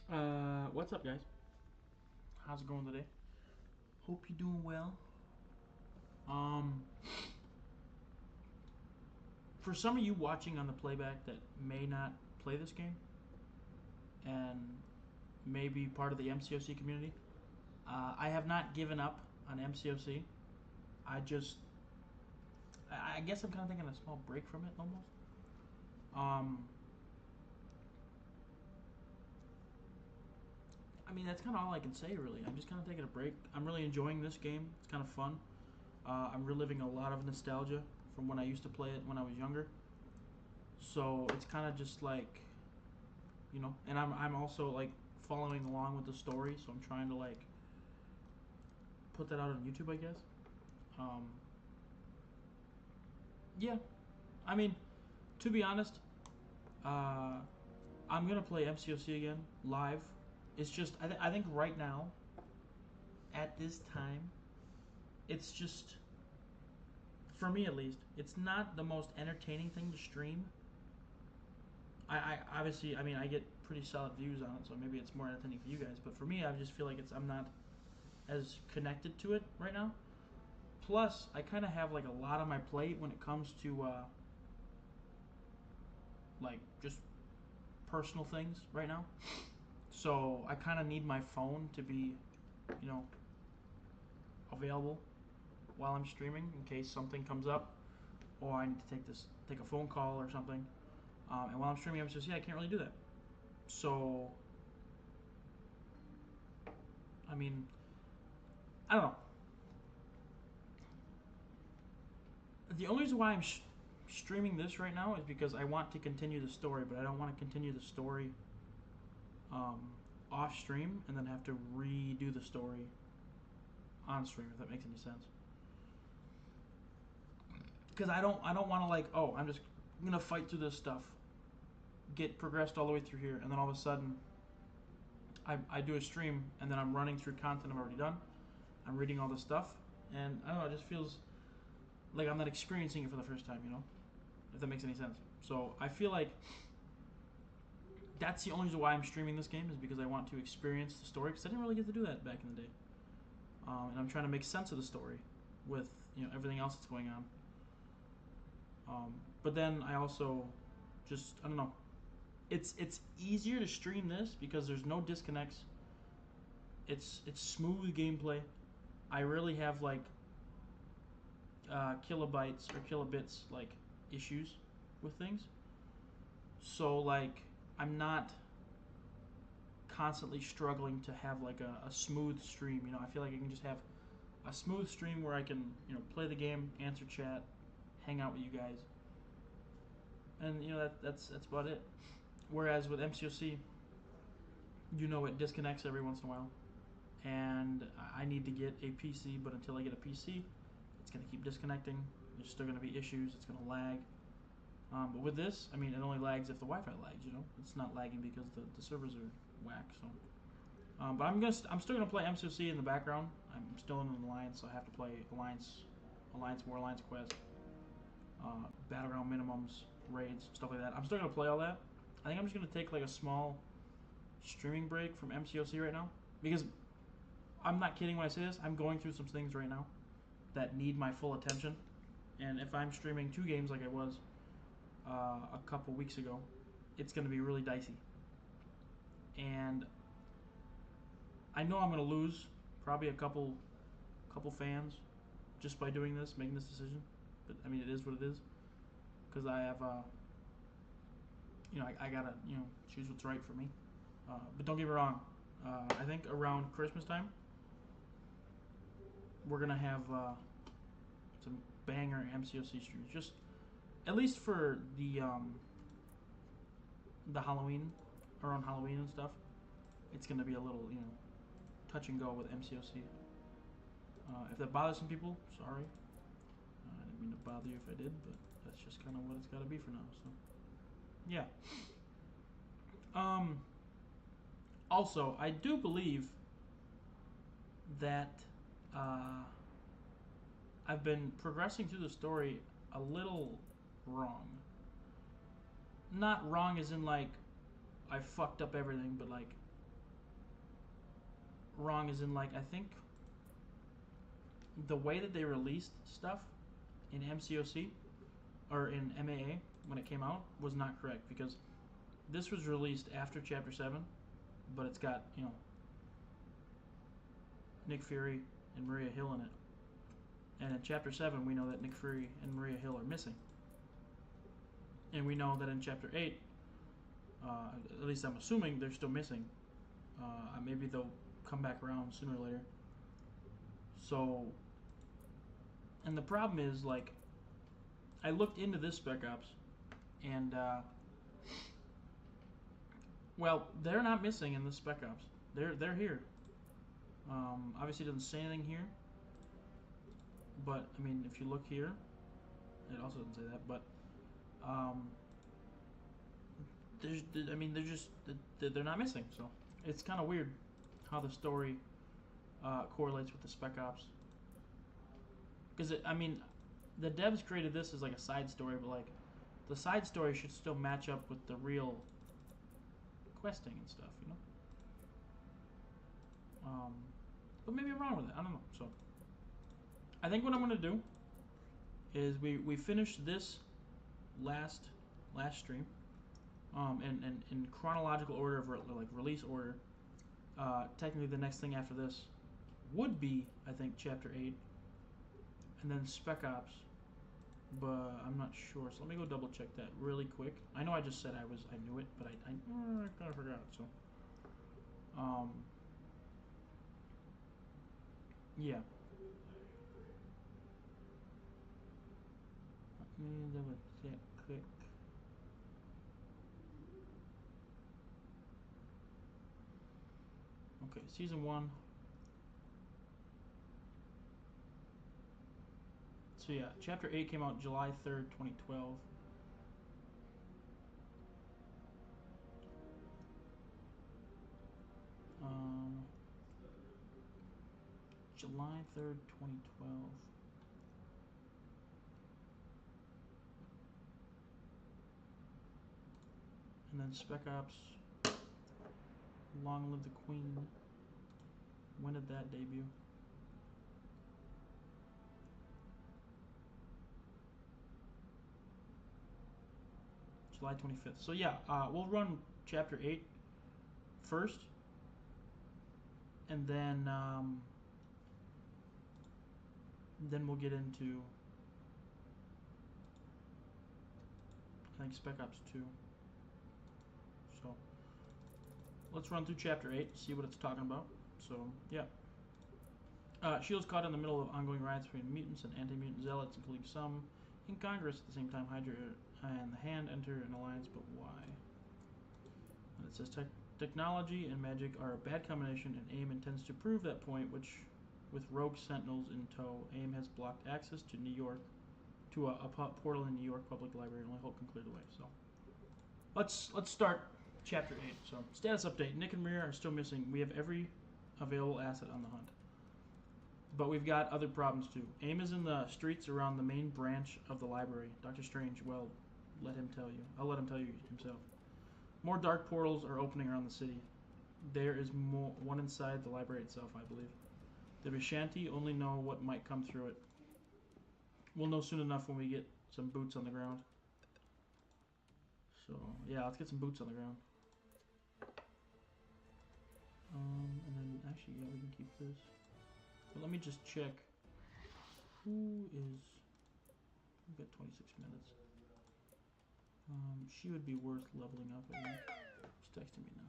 What's up, guys? How's it going today? Hope you're doing well. Um, for some of you watching on the playback that may not play this game and may be part of the MCOC community, I have not given up on MCOC. I just, I guess I'm kind of taking a small break from it almost. Um, I mean, that's kind of all I can say, really. I'm just kind of taking a break. I'm really enjoying this game. It's kind of fun. I'm reliving a lot of nostalgia from when I used to play it when I was younger. So it's kind of just like, and I'm also like following along with the story, so I'm trying to like put that out on YouTube, I guess. Um, yeah, I mean, to be honest, uh, I'm gonna play MCOC again live. It's just I think right now, at this time, it's just for me at least, it's not the most entertaining thing to stream. I obviously, I mean, I get pretty solid views on it, so maybe it's more entertaining for you guys. But for me, I just feel like I'm not as connected to it right now. Plus, I kind of have like a lot on my plate when it comes to like just personal things right now. So I kind of need my phone to be, you know, available while I'm streaming in case something comes up, or I need to take a phone call or something. And while I'm streaming, I'm just I can't really do that. So I mean, I don't know. The only reason why I'm streaming this right now is because I want to continue the story, but I don't want to continue the story um, off stream and then have to redo the story on stream. If that makes any sense. Because I don't want to like, oh, I'm just gonna fight through this stuff, get progressed all the way through here, and then all of a sudden I do a stream and then I'm running through content I've already done. I'm reading all this stuff, and I don't know, it just feels like I'm not experiencing it for the first time, if that makes any sense. So I feel like that's the only reason why I'm streaming this game is because I want to experience the story because I didn't really get to do that back in the day. And I'm trying to make sense of the story with everything else that's going on. But then I also just I don't know. It's easier to stream this because there's no disconnects. It's smooth gameplay. I really have like kilobytes or kilobits like issues with things. So like I'm not constantly struggling to have like a smooth stream. I feel like I can just have a smooth stream where I can play the game, answer chat, hang out with you guys, and that's about it. Whereas with MCOC, it disconnects every once in a while, and I need to get a PC. But until I get a PC, it's gonna keep disconnecting. There's still gonna be issues. It's gonna lag. But with this, I mean, it only lags if the Wi-Fi lags. It's not lagging because the servers are whack. So, but I'm still gonna play MCOC in the background. I'm still in an alliance, so I have to play Alliance War, Alliance Quest, battleground minimums, raids, stuff like that. I'm still gonna play all that. I think I'm just gonna take like a small streaming break from MCOC right now because I'm not kidding when I say this. I'm going through some things right now that need my full attention, and if I'm streaming two games like I was a couple weeks ago, it's gonna be really dicey. And I know I'm gonna lose probably a couple fans just by doing this, making this decision. But I mean, it is what it is because I have I gotta choose what's right for me. But don't get me wrong. I think around Christmas time we're gonna have some banger MCOC streams. Just at least for the Halloween, around Halloween and stuff. It's gonna be a little touch and go with MCOC. If that bothers some people, sorry. I didn't mean to bother you if I did, but that's just kind of what it's got to be for now. So yeah. Um, Also, I do believe that I've been progressing through the story a little wrong. Not wrong as in like I fucked up everything, but like wrong as in, like, I think the way that they released stuff in MCOC or in MAA when it came out was not correct, because this was released after Chapter 7, but it's got, you know, Nick Fury and Maria Hill in it. And in Chapter 7, we know that Nick Fury and Maria Hill are missing. And we know that in Chapter 8, at least I'm assuming they're still missing. Maybe they'll come back around sooner or later. So, and the problem is, like, I looked into this Spec Ops, and, well, they're not missing in this Spec Ops. They're here. Obviously, it doesn't say anything here. But, I mean, if you look here, it also doesn't say that, but, they're not missing, so it's kind of weird how the story correlates with the Spec Ops. Because, I mean, the devs created this as like a side story, but like the side story should still match up with the real questing and stuff, you know? But maybe I'm wrong with it. I don't know. So I think what I'm gonna do is we finish this last stream, and in chronological order of like release order. Technically, the next thing after this would be, I think, Chapter 8, and then Spec Ops, but I'm not sure. So let me go double check that really quick. I know I just said I knew it, but I kind of forgot. So, yeah. Let me double check quick. Okay, Season 1. So yeah, Chapter 8 came out July 3rd, 2012. July 3rd, 2012. And then Spec Ops, Long Live the Queen. When did that debut? July 25th. So yeah, we'll run Chapter 8 first, and then we'll get into, I think, Spec Ops 2. So let's run through Chapter 8, see what it's talking about. So yeah. Shield's caught in the middle of ongoing riots between mutants and anti-mutant zealots, including some in Congress. At the same time, Hydra and the Hand enter an alliance, but why? And it says technology and magic are a bad combination, and AIM intends to prove that point, which, with rogue sentinels in tow, AIM has blocked access to New York, to a portal in New York Public Library. Only hope can clear the way. So let's start Chapter 8. So status update: Nick and Maria are still missing. We have every available asset on the hunt, but we've got other problems too. AIM is in the streets around the main branch of the library. Dr. Strange, well, let him tell you. I'll let him tell you himself. More dark portals are opening around the city. There is one inside the library itself, I believe. The Vishanti only know what might come through it. We'll know soon enough when we get some boots on the ground. So, yeah, let's get some boots on the ground. And then, actually, yeah, we can keep this. But let me just check. Who is... We've got 26 minutes. She would be worth leveling up, I think. She's texting me now.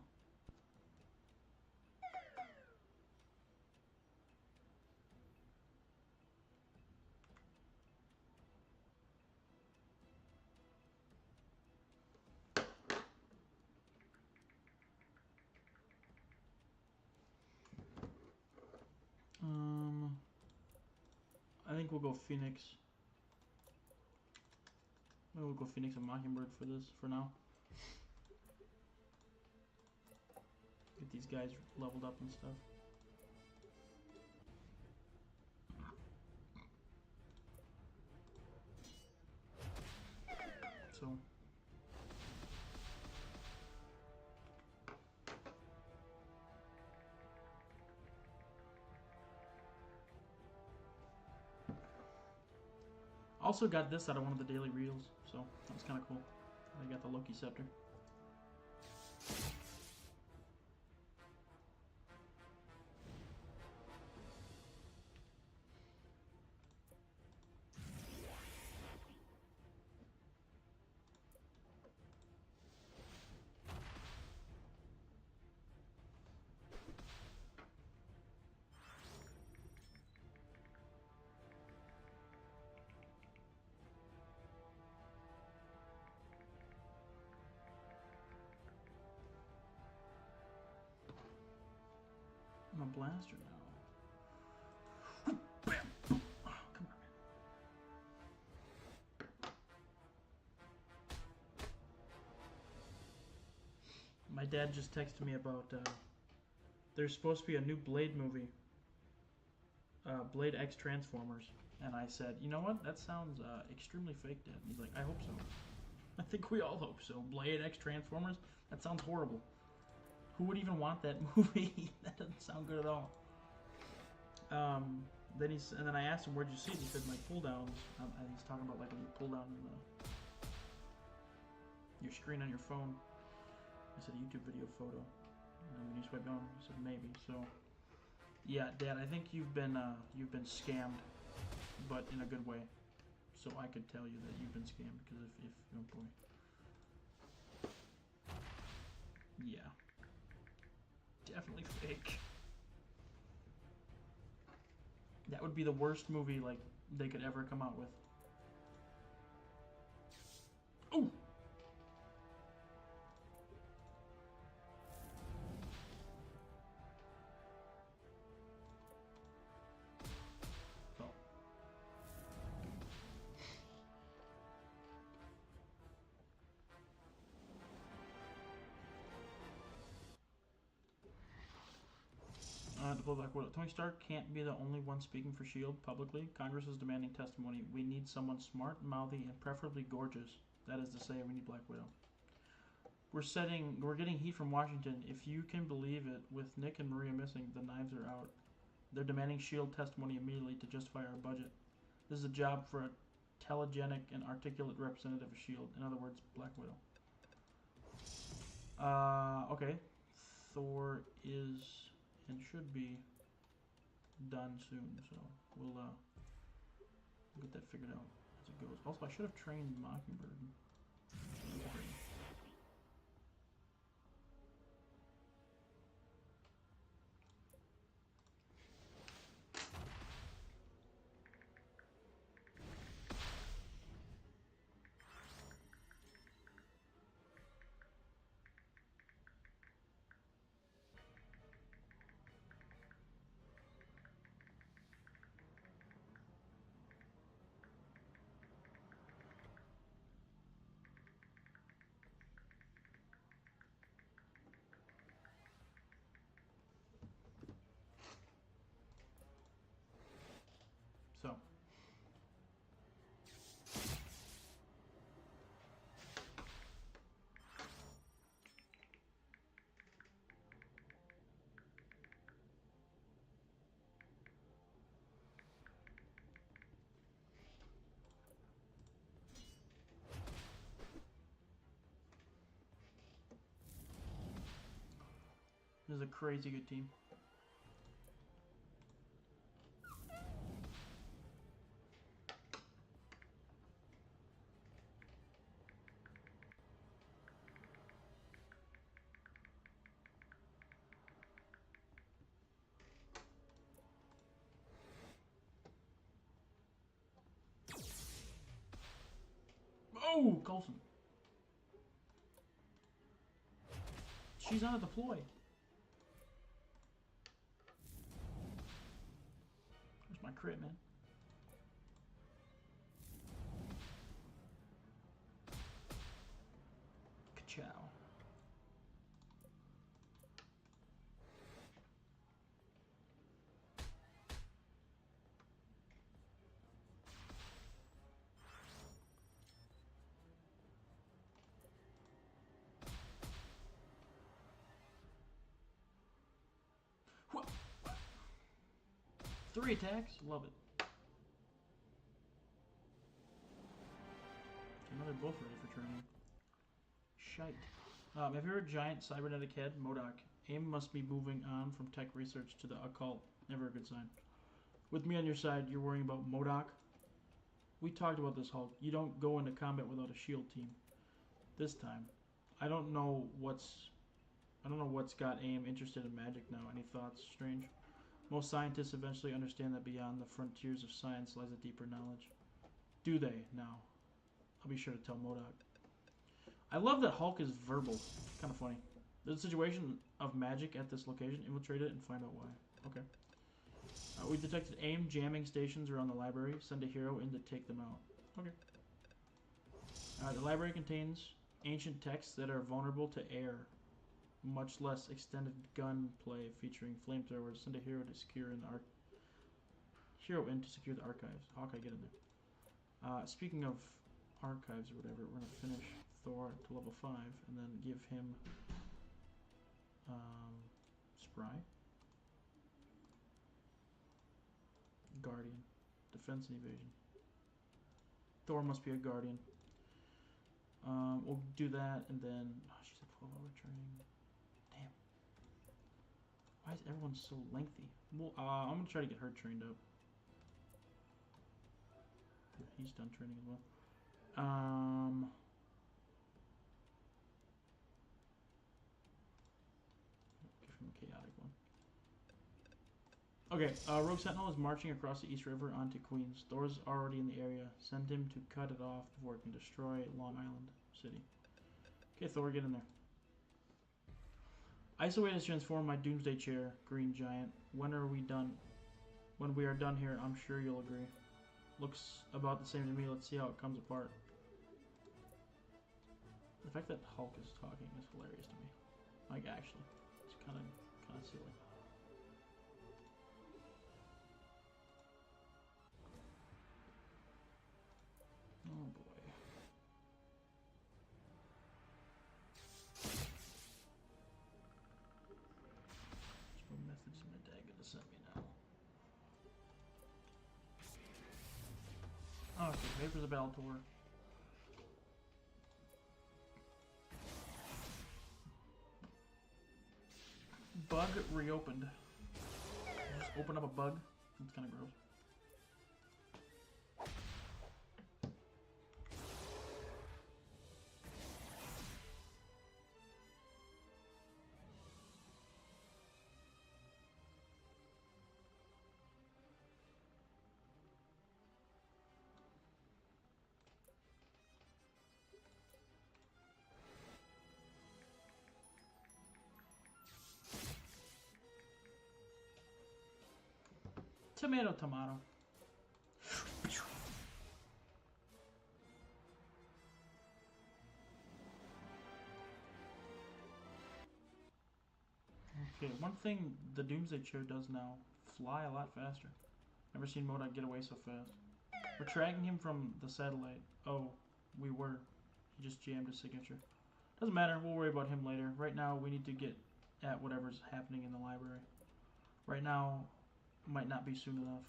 I think we'll go Phoenix. Maybe we'll go Phoenix and Mockingbird for this, for now. Get these guys leveled up and stuff. So... Also got this out of one of the daily reels, so that was kind of cool. I got the Loki scepter. I'm a blaster now. Bam! Oh, come on, man. My dad just texted me about there's supposed to be a new Blade movie, Blade X Transformers, and I said, you know what? That sounds extremely fake, Dad. And he's like, I hope so. I think we all hope so. Blade X Transformers? That sounds horrible. Who would even want that movie? That doesn't sound good at all. And then I asked him, where'd you see it? He said, like, pull downs. He's talking about like when you pull down your screen on your phone. I said, a YouTube video photo. And then when you swipe down, he said, maybe. So, yeah, Dad, I think you've been scammed, but in a good way. So I could tell you that you've been scammed because if oh boy. Yeah. Definitely fake. That would be the worst movie like they could ever come out with. Oh! To pull back, Tony Stark can't be the only one speaking for S.H.I.E.L.D. publicly. Congress is demanding testimony. We need someone smart, mouthy, and preferably gorgeous. That is to say, we need Black Widow. We're getting heat from Washington. If you can believe it, with Nick and Maria missing, the knives are out. They're demanding S.H.I.E.L.D. testimony immediately to justify our budget. This is a job for a telegenic and articulate representative of S.H.I.E.L.D. In other words, Black Widow. Okay. Thor is and should be done soon, so we'll get that figured out as it goes. Also, I should have trained Mockingbird. So. This is a crazy good team. Oh, Coulson. She's on a deploy. Where's my crit, man? Ka-chow. What? 3 attacks? Love it. they're both ready for training. Shite. Have you heard giant cybernetic head? MODOK. AIM must be moving on from tech research to the occult. Never a good sign. With me on your side, you're worrying about MODOK? We talked about this, Hulk. You don't go into combat without a shield team. This time. I don't know what's got AIM interested in magic now. Any thoughts, Strange? Most scientists eventually understand that beyond the frontiers of science lies a deeper knowledge. Do they, now? I'll be sure to tell MODOK. I love that Hulk is verbal. Kind of funny. There's a situation of magic at this location. Infiltrate it and find out why. Okay. We detected AIM jamming stations around the library. Send a hero in to take them out. Okay. The library contains ancient texts that are vulnerable to air. Much less extended gunplay featuring flamethrowers. Send a hero to secure in the archives. Hawkeye, get in there. Speaking of archives or whatever, we're gonna finish Thor to level 5 and then give him Spry, Guardian, Defense and Evasion. Thor must be a Guardian. We'll do that and then she's at 12-hour training. Damn. Why is everyone so lengthy? Well, I'm gonna try to get her trained up. He's done training as well. Give him a chaotic one. Okay, Rogue Sentinel is marching across the East River onto Queens. Thor's already in the area. Send him to cut it off before it can destroy Long Island City. Okay, Thor, get in there. Isoway has transformed my Doomsday Chair, Green Giant. When are we done? When we are done here, I'm sure you'll agree. Looks about the same to me. Let's see how it comes apart. The fact that Hulk is talking is hilarious to me. Like, actually, it's kind of silly. Oh boy. What message is my dad gonna send me now? Oh, okay, Vapors of Baltor. Bug reopened. Just open up a bug. It's kind of gross. Tomato, tomato. Okay, one thing the Doomsday Chair does now, fly a lot faster. Never seen MODOK get away so fast. We're tracking him from the satellite. Oh, we were. He just jammed his signature. Doesn't matter, we'll worry about him later. Right now, we need to get at whatever's happening in the library. Right now, might not be soon enough.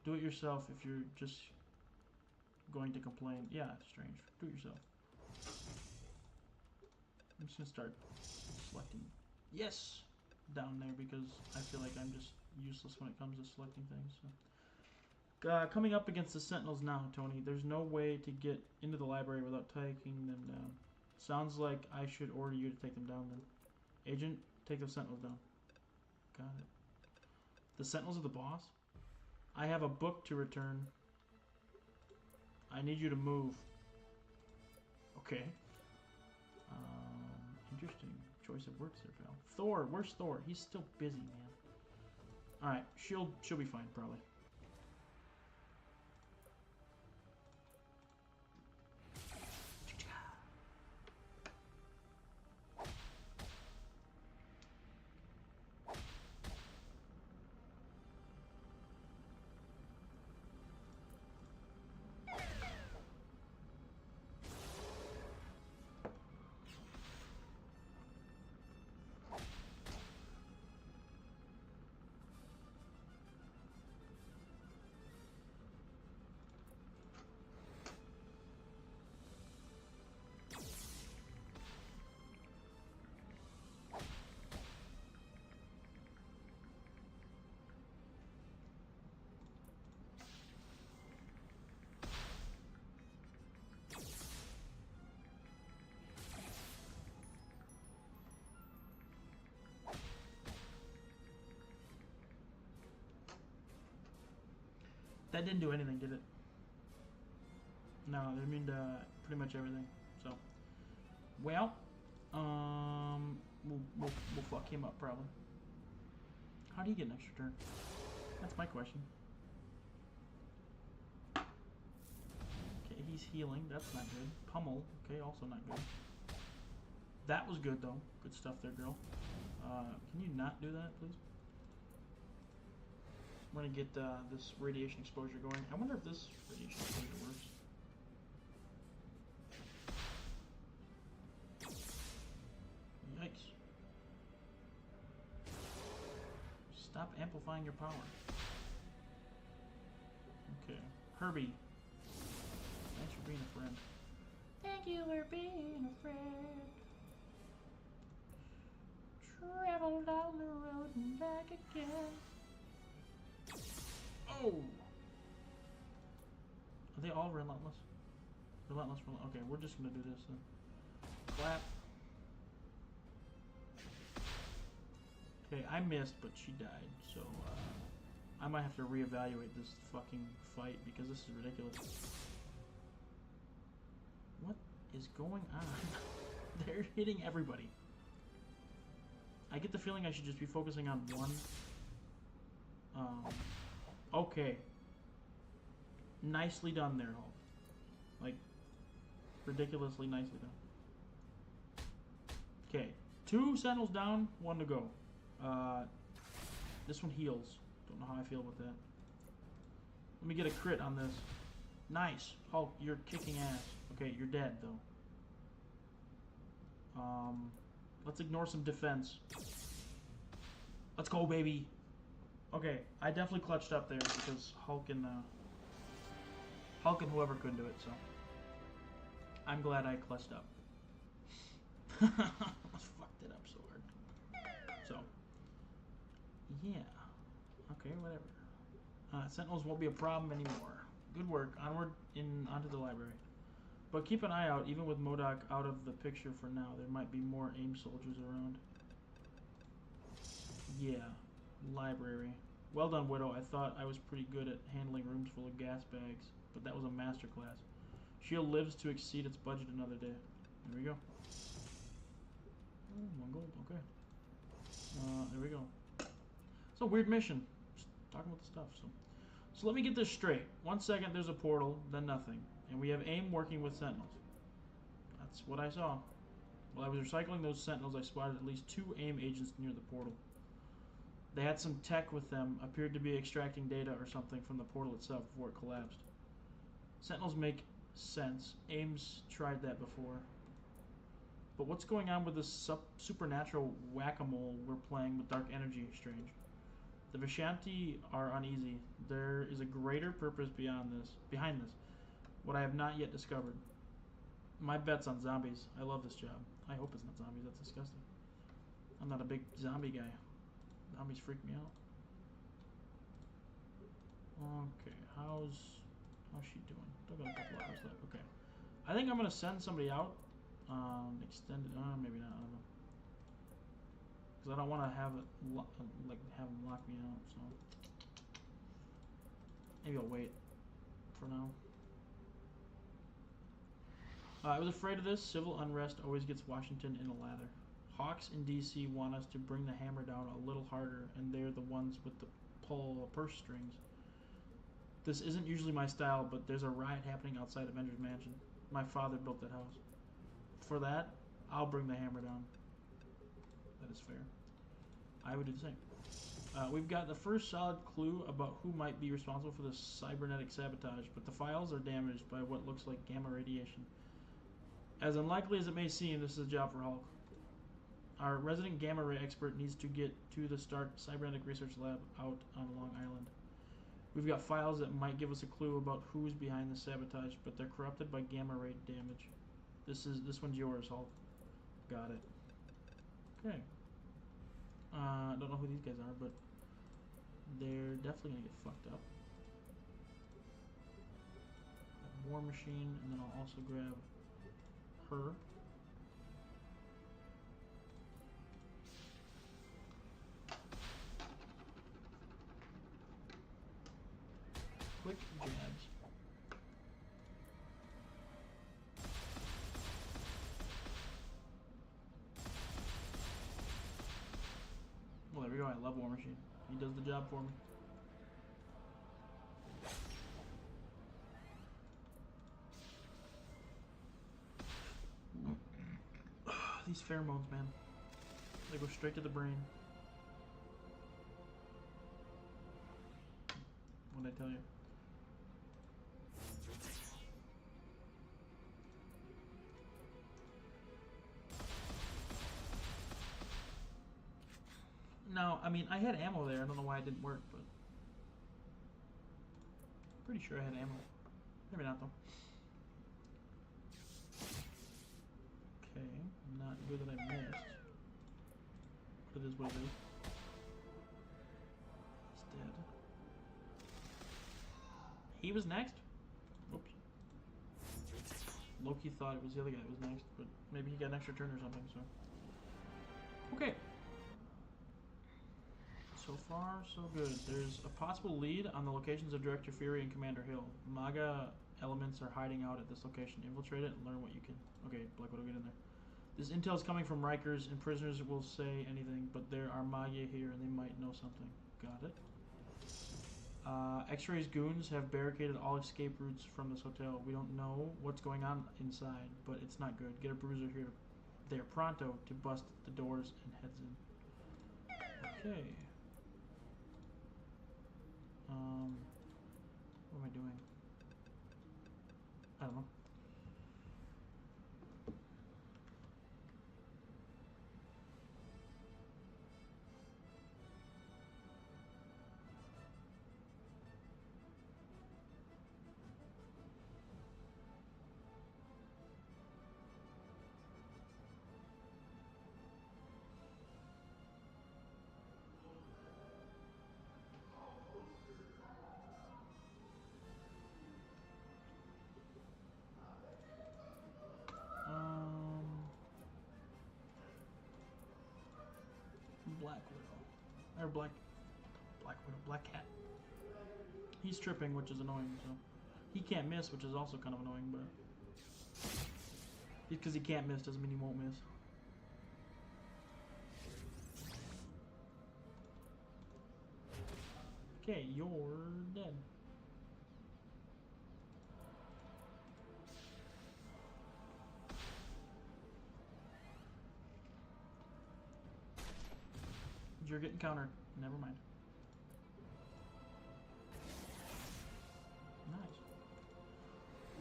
Do it yourself if you're just going to complain. Yeah, Strange. Do it yourself. I'm just gonna start selecting yes down there because I feel like I'm just useless when it comes to selecting things. So. Coming up against the Sentinels now, Tony. There's no way to get into the library without taking them down. Sounds like I should order you to take them down then. Agent, take the Sentinels down. Got it. The Sentinels are the boss? I have a book to return. I need you to move. Okay. Interesting choice of words there, pal. Thor, where's Thor? He's still busy, man. Alright, she'll be fine, probably. That didn't do anything, did it? No, they mean pretty much everything. So, well, we'll fuck him up probably. How do you get an extra turn? That's my question. Okay, he's healing. That's not good. Pummel. Okay, also not good. That was good though. Good stuff there, girl. Can you not do that, please? I'm gonna get this radiation exposure going. I wonder if this radiation exposure works. Yikes. Stop amplifying your power. Okay. Herbie. Thanks for being a friend. Thank you for being a friend. Travel down the road and back again. Oh! Are they all relentless? Relentless. Okay, we're just gonna do this then. Clap. Okay, I missed, but she died, so I might have to reevaluate this fucking fight because this is ridiculous. What is going on? They're hitting everybody. I get the feeling I should just be focusing on one. Okay. Nicely done there, Hulk. Like, ridiculously nicely done. Okay, 2 sentinels down, 1 to go. This one heals. Don't know how I feel about that. Let me get a crit on this. Nice. Hulk, you're kicking ass. Okay, you're dead, though. Let's ignore some defense. Let's go, baby. Okay, I definitely clutched up there because Hulk and whoever couldn't do it, so I'm glad I clutched up. Fucked it up so hard. So, yeah. Okay, whatever. Sentinels won't be a problem anymore. Good work. Onward onto the library. But keep an eye out, even with MODOK out of the picture for now. There might be more AIM soldiers around. Yeah. Library. Well done, Widow. I thought I was pretty good at handling rooms full of gas bags, but that was a masterclass. Shield lives to exceed its budget another day. There we go. Oh, 1 gold. Okay. There we go. It's a weird mission. Just talking about the stuff. So let me get this straight. 1 second there's a portal, then nothing. And we have AIM working with sentinels. That's what I saw. While I was recycling those sentinels, I spotted at least 2 AIM agents near the portal. They had some tech with them, appeared to be extracting data or something from the portal itself before it collapsed. Sentinels make sense. AIM's tried that before. But what's going on with this supernatural whack-a-mole we're playing with Dark Energy Exchange? The Vishanti are uneasy. There is a greater purpose behind this. What I have not yet discovered. My bet's on zombies. I love this job. I hope it's not zombies. That's disgusting. I'm not a big zombie guy. Zombies freak me out. Okay, how's she doing? Still got a couple hours left. Okay, I think I'm gonna send somebody out. Extended. Maybe not. I don't know. Because I don't want to have it have them lock me out. So maybe I'll wait for now. I was afraid of this. Civil unrest always gets Washington in a lather. Hawks in D.C. want us to bring the hammer down a little harder, and they're the ones with the purse strings. This isn't usually my style, but there's a riot happening outside Avengers Mansion. My father built that house. For that, I'll bring the hammer down. That is fair. I would do the same. We've got the first solid clue about who might be responsible for the cybernetic sabotage, but the files are damaged by what looks like gamma radiation. As unlikely as it may seem, this is a job for Hulk. Our resident gamma ray expert needs to get to the Stark Cybernetic Research Lab out on Long Island. We've got files that might give us a clue about who's behind the sabotage, but they're corrupted by gamma ray damage. This one's yours, Hulk. Got it. Okay. I don't know who these guys are, but they're definitely gonna get fucked up. War Machine, and then I'll also grab her. Click. love War Machine. He does the job for me. These pheromones, man. They go straight to the brain. What did I tell you? No, I mean, I had ammo there. I don't know why it didn't work, but... pretty sure I had ammo. Maybe not, though. Okay, not good that I missed. But it is what it is. He's dead. He was next? Oops. Loki thought it was the other guy that was next, but maybe he got an extra turn or something, so... okay. So far, so good. There's a possible lead on the locations of Director Fury and Commander Hill. MAGA elements are hiding out at this location. Infiltrate it and learn what you can... okay, Black Widow, get in there. This intel is coming from Rikers, and prisoners will say anything, but there are MAGA here and they might know something. Got it. X-Ray's goons have barricaded all escape routes from this hotel. We don't know what's going on inside, but it's not good. Get a bruiser here. They're pronto to bust the doors and heads in. Okay. What am I doing? I don't know. Black Widow. Or Black Widow. Black Cat. He's tripping, which is annoying, so. He can't miss, which is also kind of annoying, but... because he can't miss doesn't mean he won't miss. Okay, you're dead. You're getting countered. Never mind. Nice.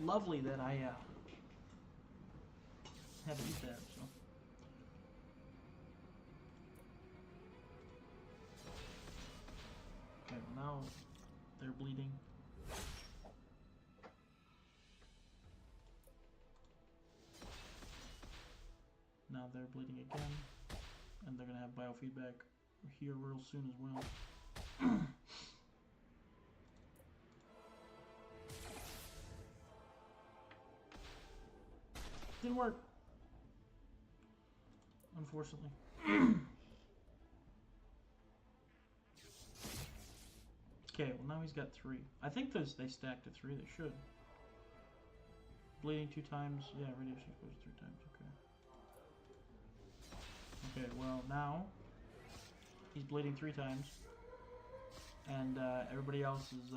Lovely that I had to eat that, so. Okay, well now they're bleeding. Now they're bleeding again. And they're gonna have biofeedback here real soon as well. Didn't work, unfortunately. Okay, well now he's got 3. I think they stacked to 3. They should. Bleeding 2 times. Yeah, radiation exposure 3 times. Okay. Okay, well now he's bleeding 3 times, and everybody else is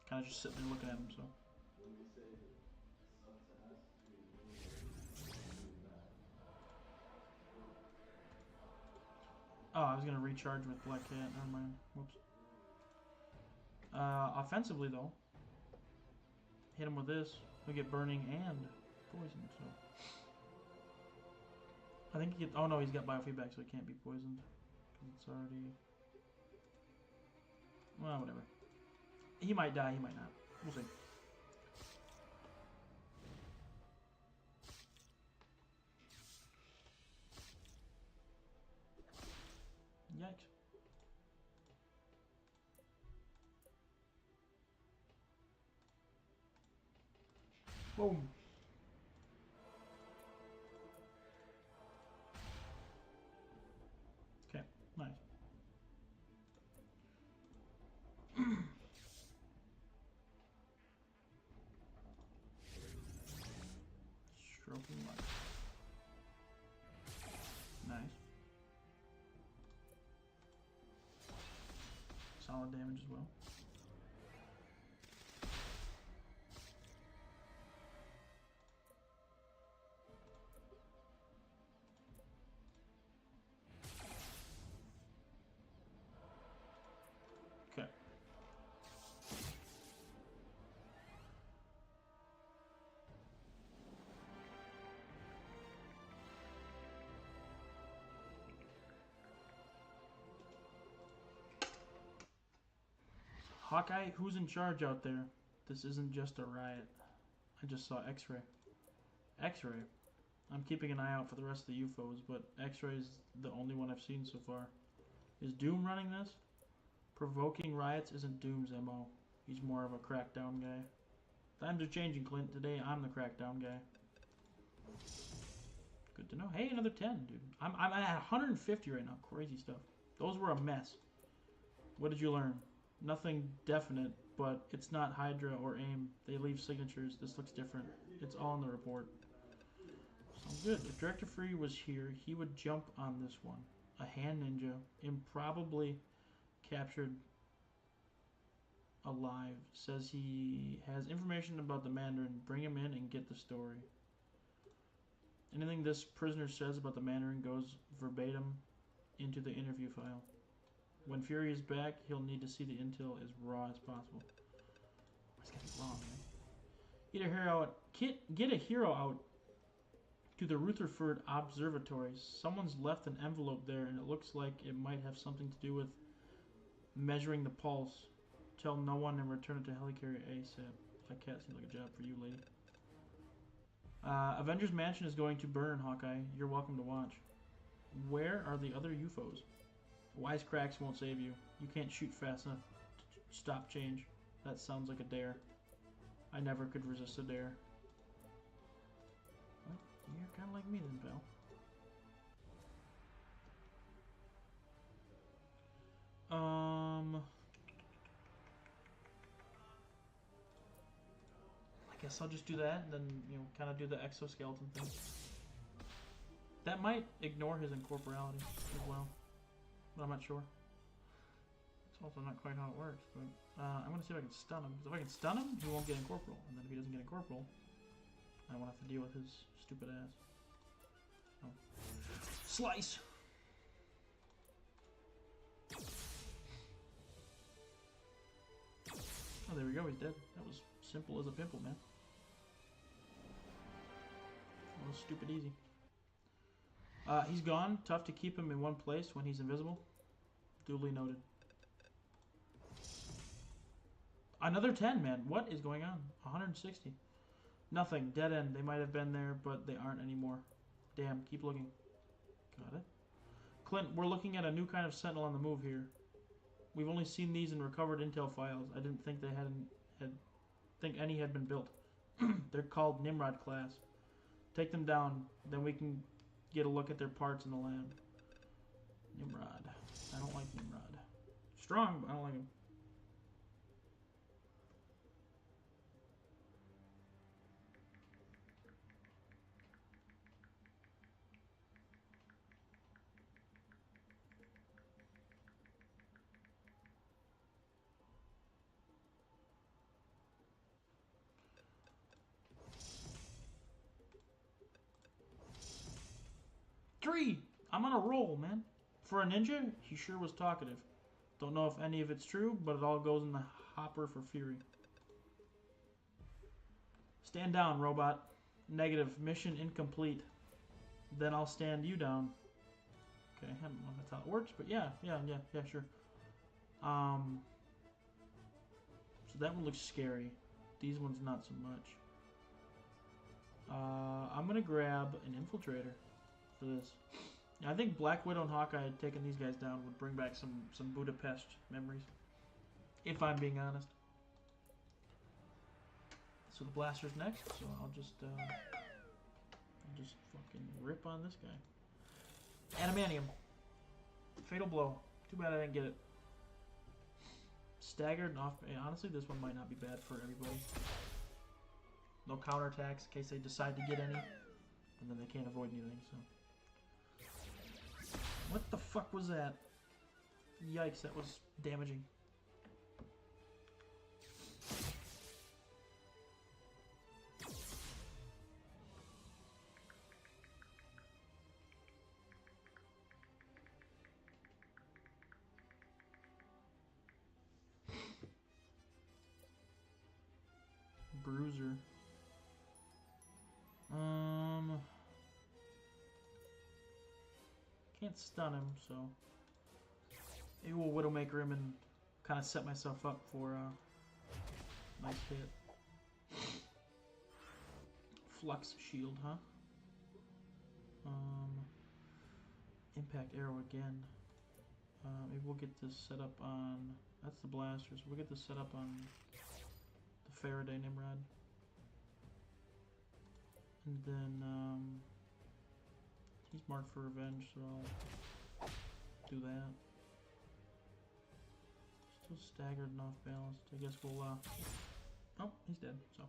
kind of just sitting there looking at him. So. Oh, I was gonna recharge with Black Cat. Never mind. Whoops. Offensively though, hit him with this. We get burning and poison. So I think he gets. Oh no, he's got biofeedback, so he can't be poisoned because it's already. Well, whatever. He might die. He might not. We'll see. Yikes. Boom. Okay, nice. Stroking light. Nice. solid damage as well. Okay. Hawkeye, who's in charge out there? This isn't just a riot. I just saw X-Ray. X-Ray? I'm keeping an eye out for the rest of the UFOs, but X-Ray is the only one I've seen so far. Is Doom running this? Provoking riots isn't Doom's MO. He's more of a crackdown guy. Times are changing, Clint. Today I'm the crackdown guy. Good to know. Hey, another 10, dude. I'm at 150 right now. Crazy stuff. Those were a mess. What did you learn? Nothing definite, but it's not Hydra or AIM. They leave signatures. This looks different. It's all in the report. So good. If Director Free was here, he would jump on this one. A hand ninja, improbably captured alive, says he has information about the Mandarin. Bring him in and get the story. Anything this prisoner says about the Mandarin goes verbatim into the interview file. When Fury is back, he'll need to see the intel as raw as possible. That's gotta be wrong, man. Get a hero out to the Rutherford Observatory. Someone's left an envelope there, and it looks like it might have something to do with measuring the pulse. Tell no one and return it to helicarrier ASAP. That cat seems like a job for you, lady. Avengers Mansion is going to burn, Hawkeye. You're welcome to watch. Where are the other UFOs? Wisecracks won't save you. You can't shoot fast enough to stop change. That sounds like a dare. I never could resist a dare. What? You're kind of like me then, pal. I guess I'll just do that, and then, you know, kind of do the exoskeleton thing. That might ignore his incorporality as well. But I'm not sure. It's also not quite how it works, but I'm going to see if I can stun him. Because if I can stun him, he won't get incorporeal. And then if he doesn't get incorporeal, I won't have to deal with his stupid ass. Oh. Slice! Oh, there we go, he's dead. That was simple as a pimple, man. A little stupid easy. He's gone. Tough to keep him in one place when he's invisible. Duly noted. Another 10, man. What is going on? 160. Nothing. Dead end. They might have been there, but they aren't anymore. Damn. Keep looking. Got it. Clint, we're looking at a new kind of sentinel on the move here. We've only seen these in recovered intel files. I didn't think think any had been built. They're called Nimrod class. Take them down. Then we can get a look at their parts in the lab. Nimrod. I don't like Nimrod. Strong, but I don't like him. Three! I'm on a roll, man. For a ninja, he sure was talkative. Don't know if any of it's true, but it all goes in the hopper for Fury. Stand down, robot. Negative. Mission incomplete. Then I'll stand you down. Okay, I don't know if that's how it works, but yeah, sure. So that one looks scary. These ones not so much. I'm gonna grab an infiltrator for this. I think Black Widow and Hawkeye taking these guys down would bring back some Budapest memories, if I'm being honest. So the blaster's next, so I'll just fucking rip on this guy. Adamantium. Fatal blow. Too bad I didn't get it. Staggered and off. Honestly, this one might not be bad for everybody. No counterattacks in case they decide to get any, and then they can't avoid anything. So. What the fuck was that? Yikes, that was damaging. bruiser. Can't stun him, so maybe we'll Widowmaker him and kind of set myself up for a nice hit. Flux shield, huh? Impact arrow again. Maybe we'll get this set up on. That's the blasters. We'll get this set up on the Faraday Nimrod. And then he's marked for revenge, so I'll do that. Still staggered and off balanced. I guess we'll oh, he's dead, so.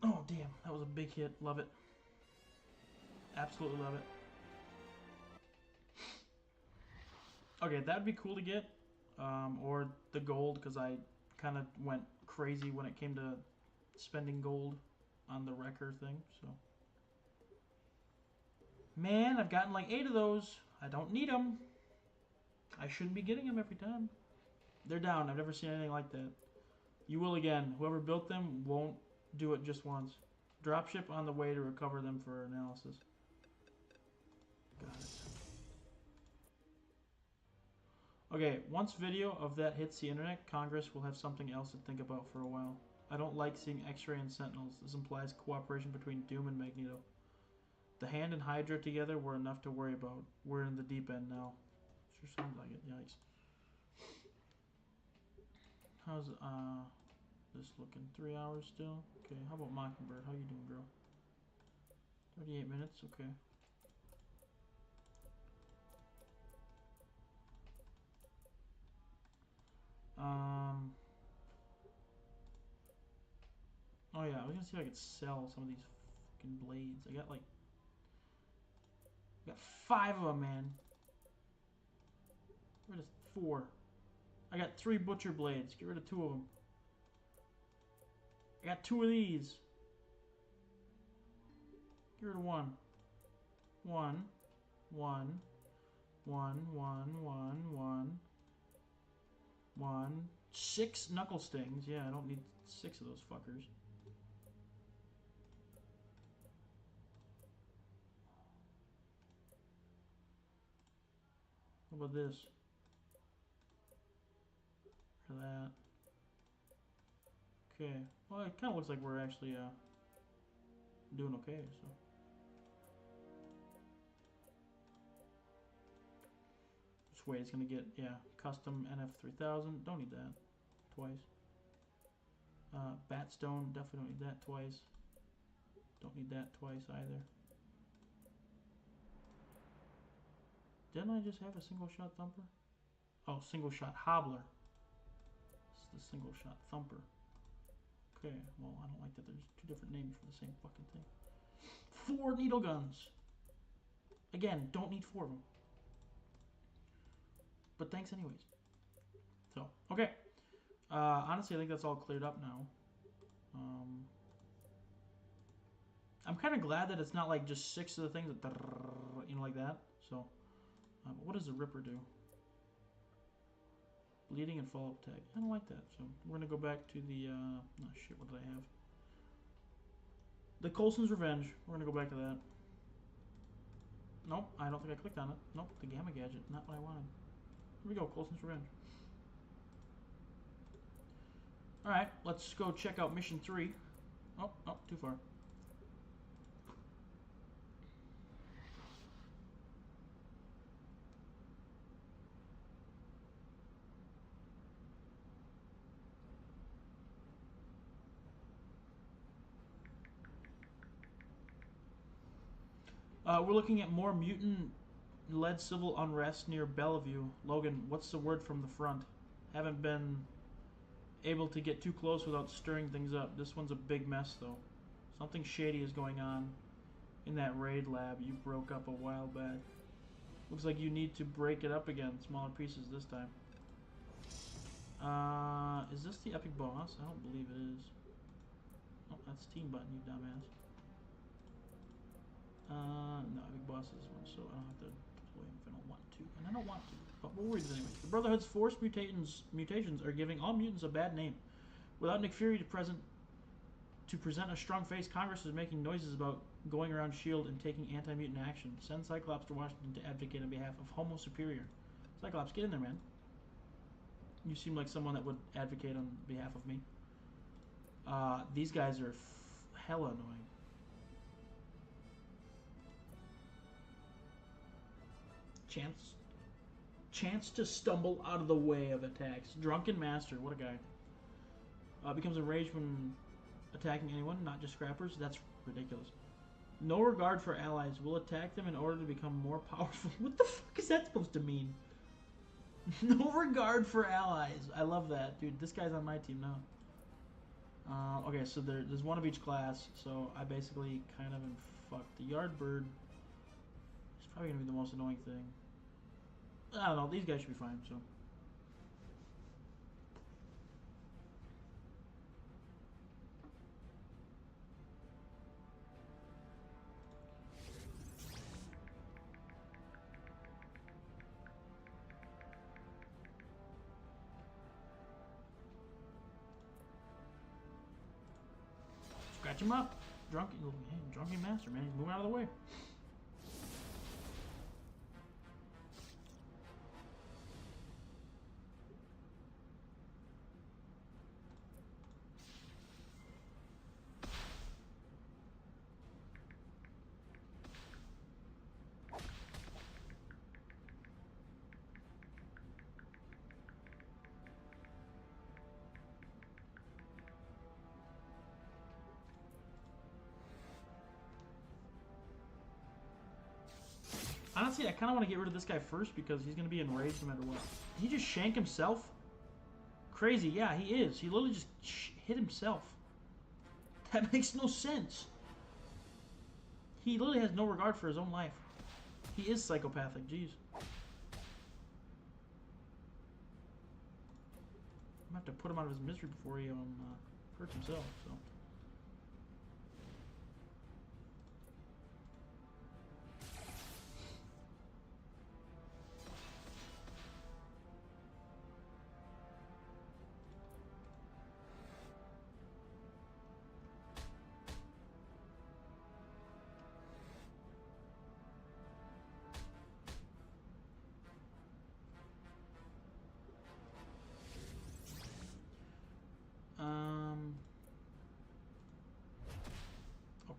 Oh, damn. That was a big hit. Love it. Absolutely love it. Okay, that'd be cool to get. Or the gold, because I kind of went crazy when it came to spending gold on the wrecker thing, so. Man, I've gotten like 8 of those. I don't need them. I shouldn't be getting them every time. They're down. I've never seen anything like that. You will again. Whoever built them won't do it just once. Dropship on the way to recover them for analysis. Got it. Okay, once video of that hits the internet, Congress will have something else to think about for a while. I don't like seeing X-Ray and Sentinels. This implies cooperation between Doom and Magneto. The Hand and Hydra together were enough to worry about. We're in the deep end now. Sure sounds like it. Yikes. How's this looking? 3 hours still? Okay, how about Mockingbird? How you doing, girl? 38 minutes? Okay. Oh yeah, I was gonna see if I could sell some of these fucking blades. I got 5 of them, man. Get rid of 4. I got 3 butcher blades. Get rid of 2 of them. I got 2 of these. Get rid of 1. 1. 1. 1. 1. 1. 6 knuckle stings. Yeah, I don't need 6 of those fuckers. What about this? For that. Okay. Well, it kind of looks like we're actually doing okay. So. This way it's gonna get custom NF3000. Don't need that twice. Batstone, definitely don't need that twice. Don't need that twice either. Didn't I just have a single shot thumper? Oh, single shot hobbler. This is the single shot thumper. Okay, well, I don't like that there's 2 different names for the same fucking thing. 4 needle guns. Again, don't need 4 of them. But thanks anyways. So, okay. Honestly, I think that's all cleared up now. I'm kind of glad that it's not like just 6 of the things that, you know, like that. So, what does the Ripper do? Bleeding and follow-up tag. I don't like that. So, we're going to go back to the, oh shit, what did I have? The Coulson's Revenge. We're going to go back to that. Nope, I don't think I clicked on it. Nope, the Gamma Gadget. Not what I wanted. Here we go, Coulson's Revenge. Alright, let's go check out Mission 3. Oh, too far. We're looking at more mutant-led civil unrest near Bellevue. Logan, what's the word from the front? Haven't been able to get too close without stirring things up. This one's a big mess, though. Something shady is going on in that raid lab you broke up a while back. Looks like you need to break it up again, smaller pieces this time. Is this the epic boss? I don't believe it is. Oh, that's team button, you dumbass. No, epic boss is this one, so I don't have to play him if I don't want to. And I don't want to, but we'll read it anyway. The Brotherhood's forced mutations are giving all mutants a bad name. Without Nick Fury to present a strong face, Congress is making noises about going around S.H.I.E.L.D. and taking anti-mutant action. Send Cyclops to Washington to advocate on behalf of Homo Superior. Cyclops, get in there, man. You seem like someone that would advocate on behalf of me. These guys are hella annoying. Chance to stumble out of the way of attacks. Drunken Master, what a guy. Becomes enraged when attacking anyone, not just scrappers. That's ridiculous. No regard for allies. Will attack them in order to become more powerful. What the fuck is that supposed to mean? No regard for allies. I love that, dude. This guy's on my team now. Okay, so there's one of each class, so I basically kind of am fucked. The Yardbird is probably going to be the most annoying thing. I don't know. These guys should be fine, so. Scratch him up. Drunken Master, man. He's moving out of the way. Honestly, I kind of want to get rid of this guy first because he's going to be enraged no matter what. Did he just shank himself? Crazy. Yeah, he is. He literally just hit himself. That makes no sense. He literally has no regard for his own life. He is psychopathic. Jeez. I'm going to have to put him out of his misery before he hurts himself, so.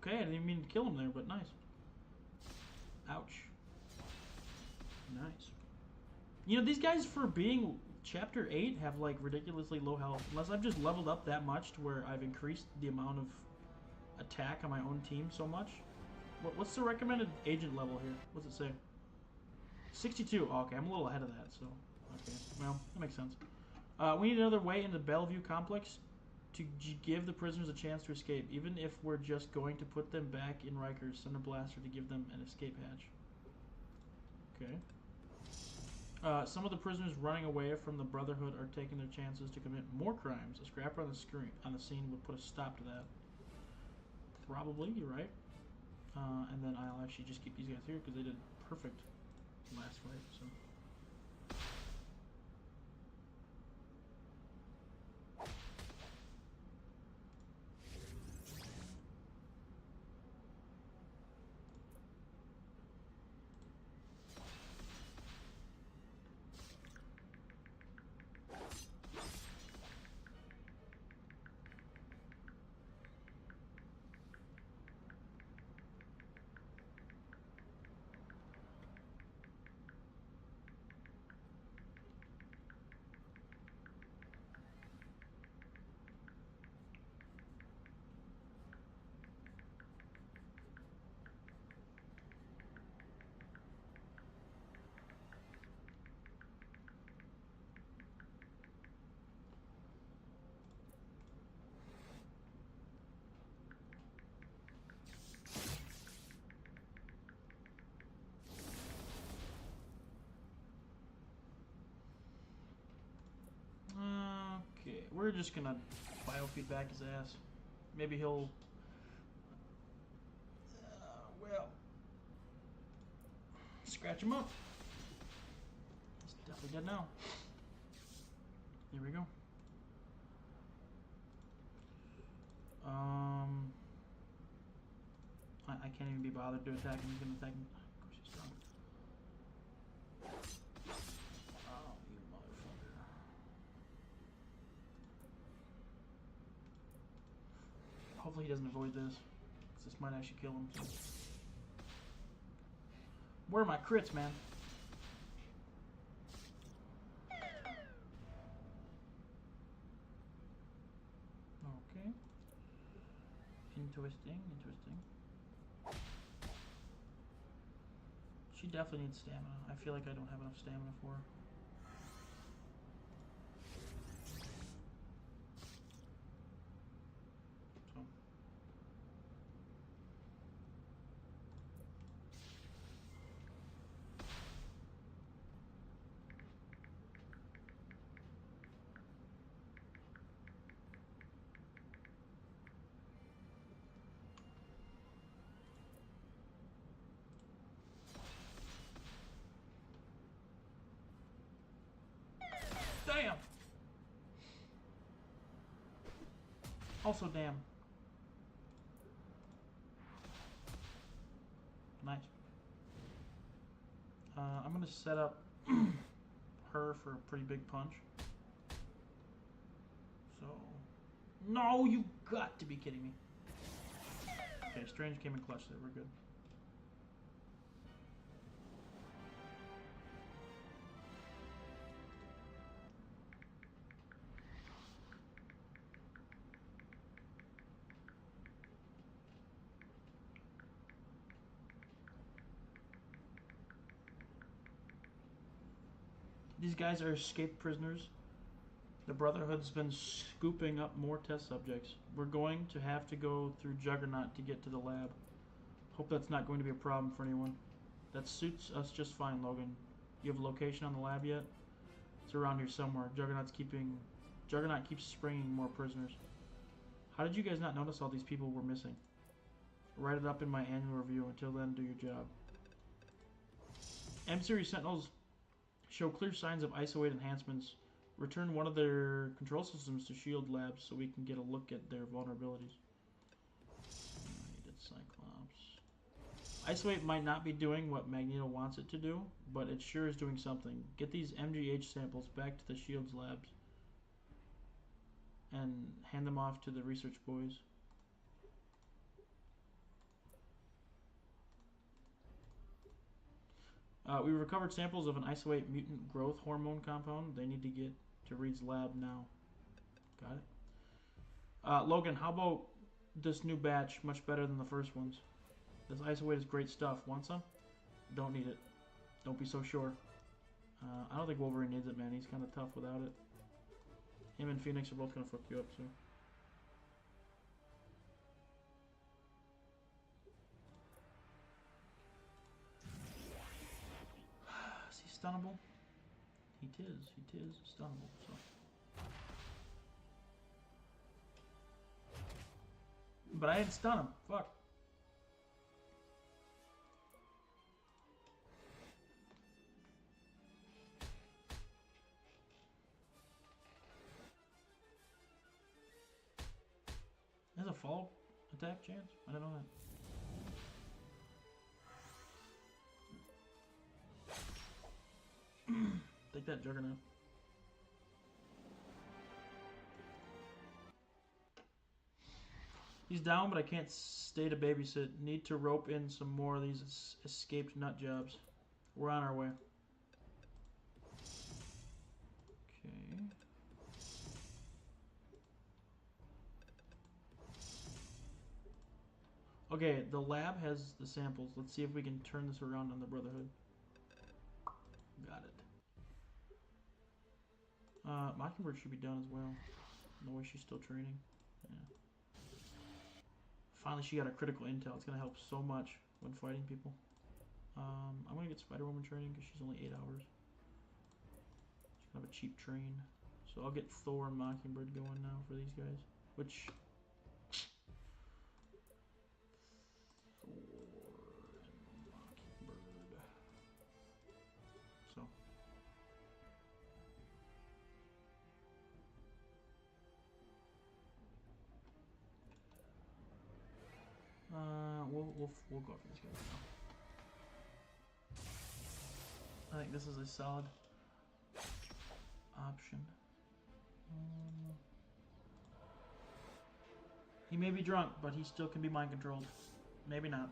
Okay, I didn't even mean to kill him there, but nice. Ouch. Nice. You know, these guys, for being Chapter 8, have, like, ridiculously low health. Unless I've just leveled up that much to where I've increased the amount of attack on my own team so much. What's the recommended agent level here? What's it say? 62. Oh, okay, I'm a little ahead of that, so. Okay, well, that makes sense. We need another way into the Bellevue complex to give the prisoners a chance to escape. Even if we're just going to put them back in Rikers, send a blaster to give them an escape hatch. Okay. Some of the prisoners running away from the Brotherhood are taking their chances to commit more crimes. A scrapper on the scene would put a stop to that. Probably, you're right. And then I'll actually just keep these guys here because they did perfect last fight, so. we're just gonna biofeedback his ass. Maybe he'll. Well, scratch him up. He's definitely dead now. Here we go. I can't even be bothered to attack him. He's gonna attack me. Of course he's strong. Oh, you motherfucker. Hopefully he doesn't avoid this, because this might actually kill him. So. Where are my crits, man? Okay. Interesting, interesting. She definitely needs stamina. I feel like I don't have enough stamina for her. So. Damn! Also, damn. Nice. I'm gonna set up her for a pretty big punch. So... No, you got to be kidding me. Okay, Strange came in clutch there. We're good. These guys are escaped prisoners. The Brotherhood's been scooping up more test subjects. We're going to have to go through Juggernaut to get to the lab. Hope that's not going to be a problem for anyone. That suits us just fine, Logan. You have a location on the lab yet? It's around here somewhere. Juggernaut keeps springing more prisoners. How did you guys not notice all these people were missing? Write it up in my annual review. Until then, do your job. M-Series Sentinels show clear signs of ISO-8 enhancements. Return one of their control systems to Shield Labs so we can get a look at their vulnerabilities. Needed Cyclops. ISO-8 might not be doing what Magneto wants it to do, but it sure is doing something. Get these MGH samples back to the Shields labs and hand them off to the research boys. We recovered samples of an ISO-8 mutant growth hormone compound. They need to get to Reed's lab now. Got it. Logan, how about this new batch? Much better than the first ones. This ISO-8 is great stuff. Want some? Don't need it. Don't be so sure. I don't think Wolverine needs it, man. He's kind of tough without it. Him and Phoenix are both going to fuck you up, so. Is he stunnable? He tis stunnable, so. But I didn't stun him. Fuck. There's a fall attack chance? I don't know that. Take that, Juggernaut. He's down, but I can't stay to babysit. Need to rope in some more of these escaped nut jobs. We're on our way. Okay. Okay, the lab has the samples. Let's see if we can turn this around on the Brotherhood. Got it. Mockingbird should be done as well. No way she's still training. Yeah. Finally, she got a critical intel. It's going to help so much when fighting people. I'm going to get Spider-Woman training because she's only 8 hours. She's going to have a cheap train. So I'll get Thor and Mockingbird going now for these guys. Which... Thor and Mockingbird. So... we'll go for this guy now. I think this is a solid option. He may be drunk, but he still can be mind controlled. Maybe not.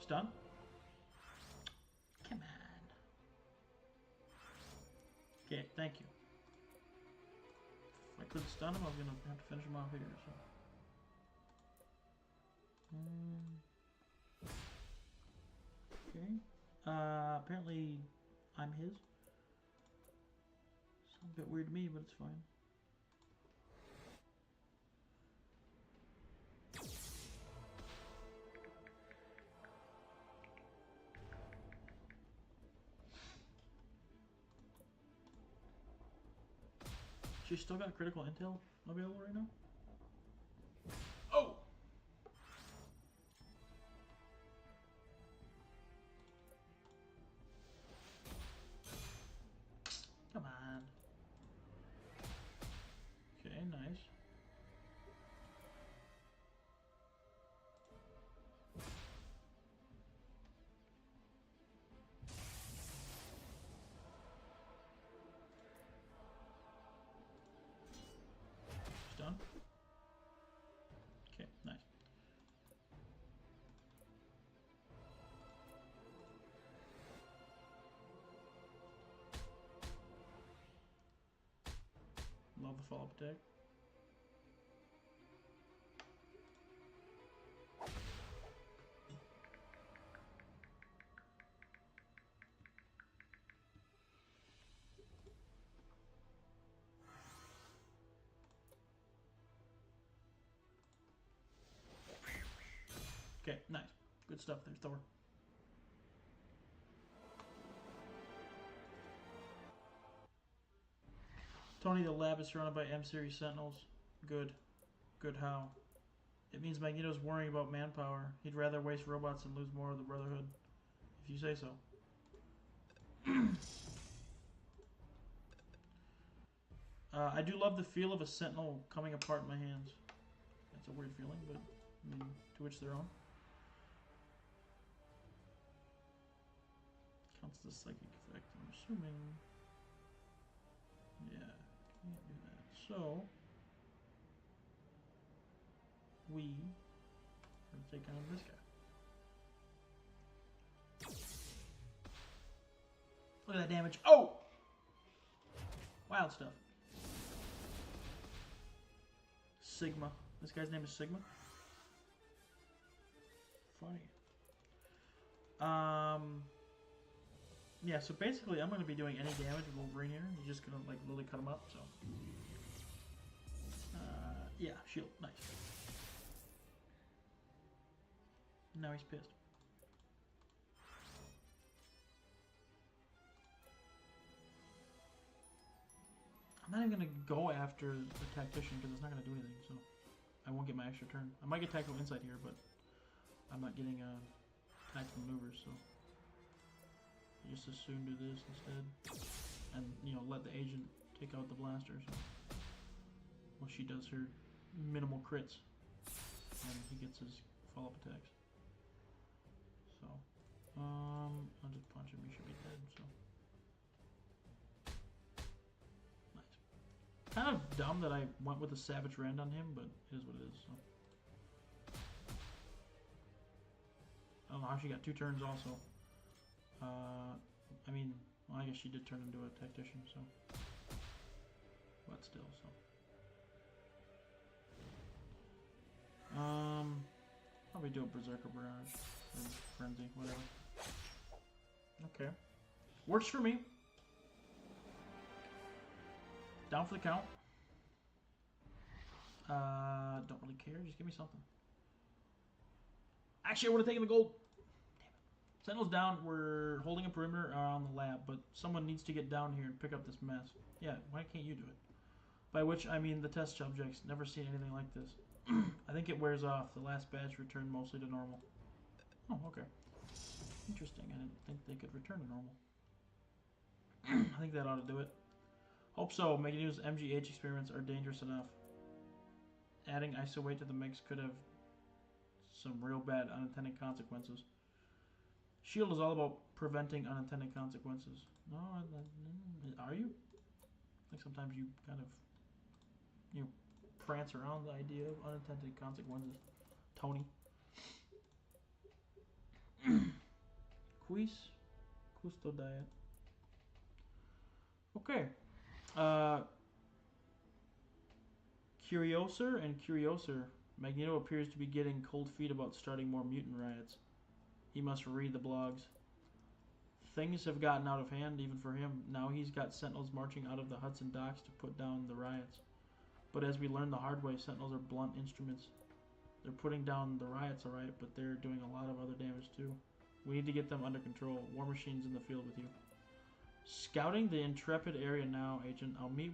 Stun? Come on. Okay, thank you. If I could stun him, I was gonna have to finish him off here. So. Okay. Apparently I'm his. Sounds a bit weird to me, but it's fine. She's still got critical intel available right now? Oh! Come on. Okay, nice. Done. Okay, nice. Love the follow-up attack. Okay, nice. Good stuff there, Thor. Tony, the lab is surrounded by M-Series Sentinels. Good. Good how? It means Magneto's worrying about manpower. He'd rather waste robots and lose more of the Brotherhood. If you say so. I do love the feel of a Sentinel coming apart in my hands. That's a weird feeling, but I mean, to which their own. Counts the psychic effect, I'm assuming. Yeah, can't do that. So, we are going to take on this guy. Look at that damage. Oh! Wild stuff. Sigma. This guy's name is Sigma. Funny. Yeah, so basically I'm going to be doing any damage with Wolverine here. He's just going to like literally cut him up, so. Yeah, shield. Nice. Now he's pissed. I'm not even going to go after the Tactician because it's not going to do anything, so I won't get my extra turn. I might get Tactical Insight here, but I'm not getting tactical maneuvers, so just as soon do this instead, and you know, let the agent take out the blaster. So, well, she does her minimal crits, and he gets his follow-up attacks. So, I'll just punch him. He should be dead. So, nice. Kind of dumb that I went with a Savage Rend on him, but it is what it is. So, I don't know how she got 2 turns also. I mean, well, I guess she did turn into a Tactician, so. But still, so. Probably do a Berserker Barrage. Or Frenzy, whatever. Okay. Works for me. Down for the count. Don't really care, just give me something. Actually, I would have taken the gold. Damn it. Sentinels down. We're holding a perimeter around the lab, but someone needs to get down here and pick up this mess. Yeah, why can't you do it? By which I mean the test subjects. Never seen anything like this. I think it wears off. The last batch returned mostly to normal. Oh, okay. Interesting. I didn't think they could return to normal. I think that ought to do it. Hope so. Making use MGH experiments are dangerous enough. Adding ISO weight to the mix could have some real bad unintended consequences. Shield is all about preventing unintended consequences. No, are you? Like sometimes you kind of, prance around the idea of unintended consequences. Tony. Custo diet. Okay. Curioser and Curioser. Magneto appears to be getting cold feet about starting more mutant riots. He must read the blogs. Things have gotten out of hand even for him. Now he's got Sentinels marching out of the Hudson docks to put down the riots. But as we learned the hard way, Sentinels are blunt instruments. They're putting down the riots, alright, but they're doing a lot of other damage too. We need to get them under control. War Machine's in the field with you. Scouting the Intrepid area now, Agent. I'll meet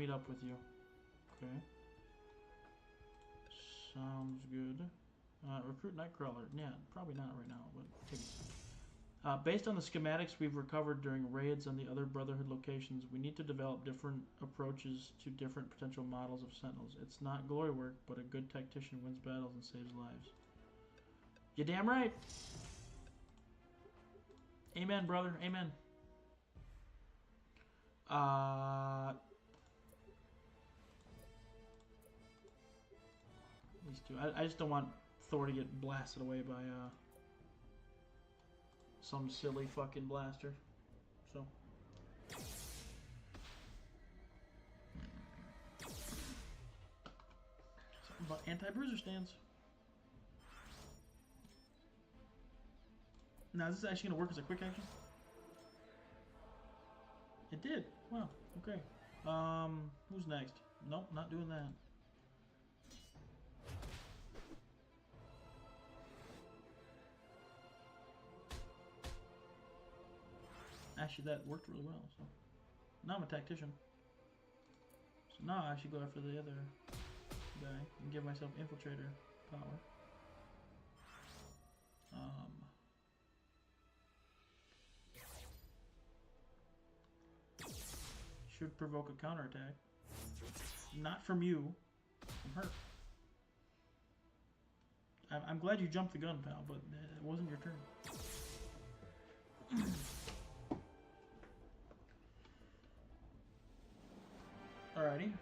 up with you. Okay. Sounds good. Recruit Nightcrawler. Yeah, probably not right now, but take it. Based on the schematics we've recovered during raids on the other Brotherhood locations, we need to develop different approaches to different potential models of Sentinels. It's not glory work, but a good tactician wins battles and saves lives. You damn right! Amen, brother. Amen. These two. I just don't want Thor to get blasted away by some silly fucking blaster. So. Something about anti-bruiser stands. Now, is this actually going to work as a quick action? It did. Wow. Okay. Who's next? Nope, not doing that. Actually, that worked really well. So now I'm a tactician. So now I should go after the other guy and give myself infiltrator power. Should provoke a counterattack. Not from you, from her. I'm glad you jumped the gun, pal, but it wasn't your turn. Alrighty.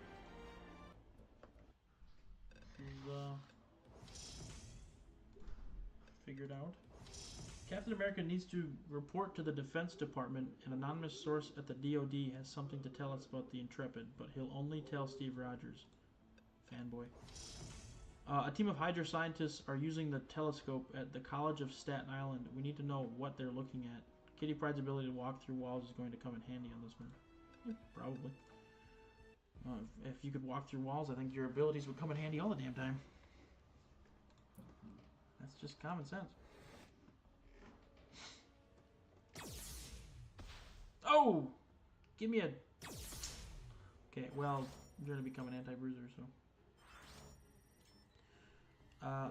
Figured out. Captain America needs to report to the Defense Department. An anonymous source at the DoD has something to tell us about the Intrepid, but he'll only tell Steve Rogers. Fanboy. A team of Hydra scientists are using the telescope at the College of Staten Island. We need to know what they're looking at. Kitty Pryde's ability to walk through walls is going to come in handy on this one. Yeah, probably. If you could walk through walls, I think your abilities would come in handy all the damn time. That's just common sense. Oh! Give me a... Okay, well, I'm going to become an anti-bruiser, so...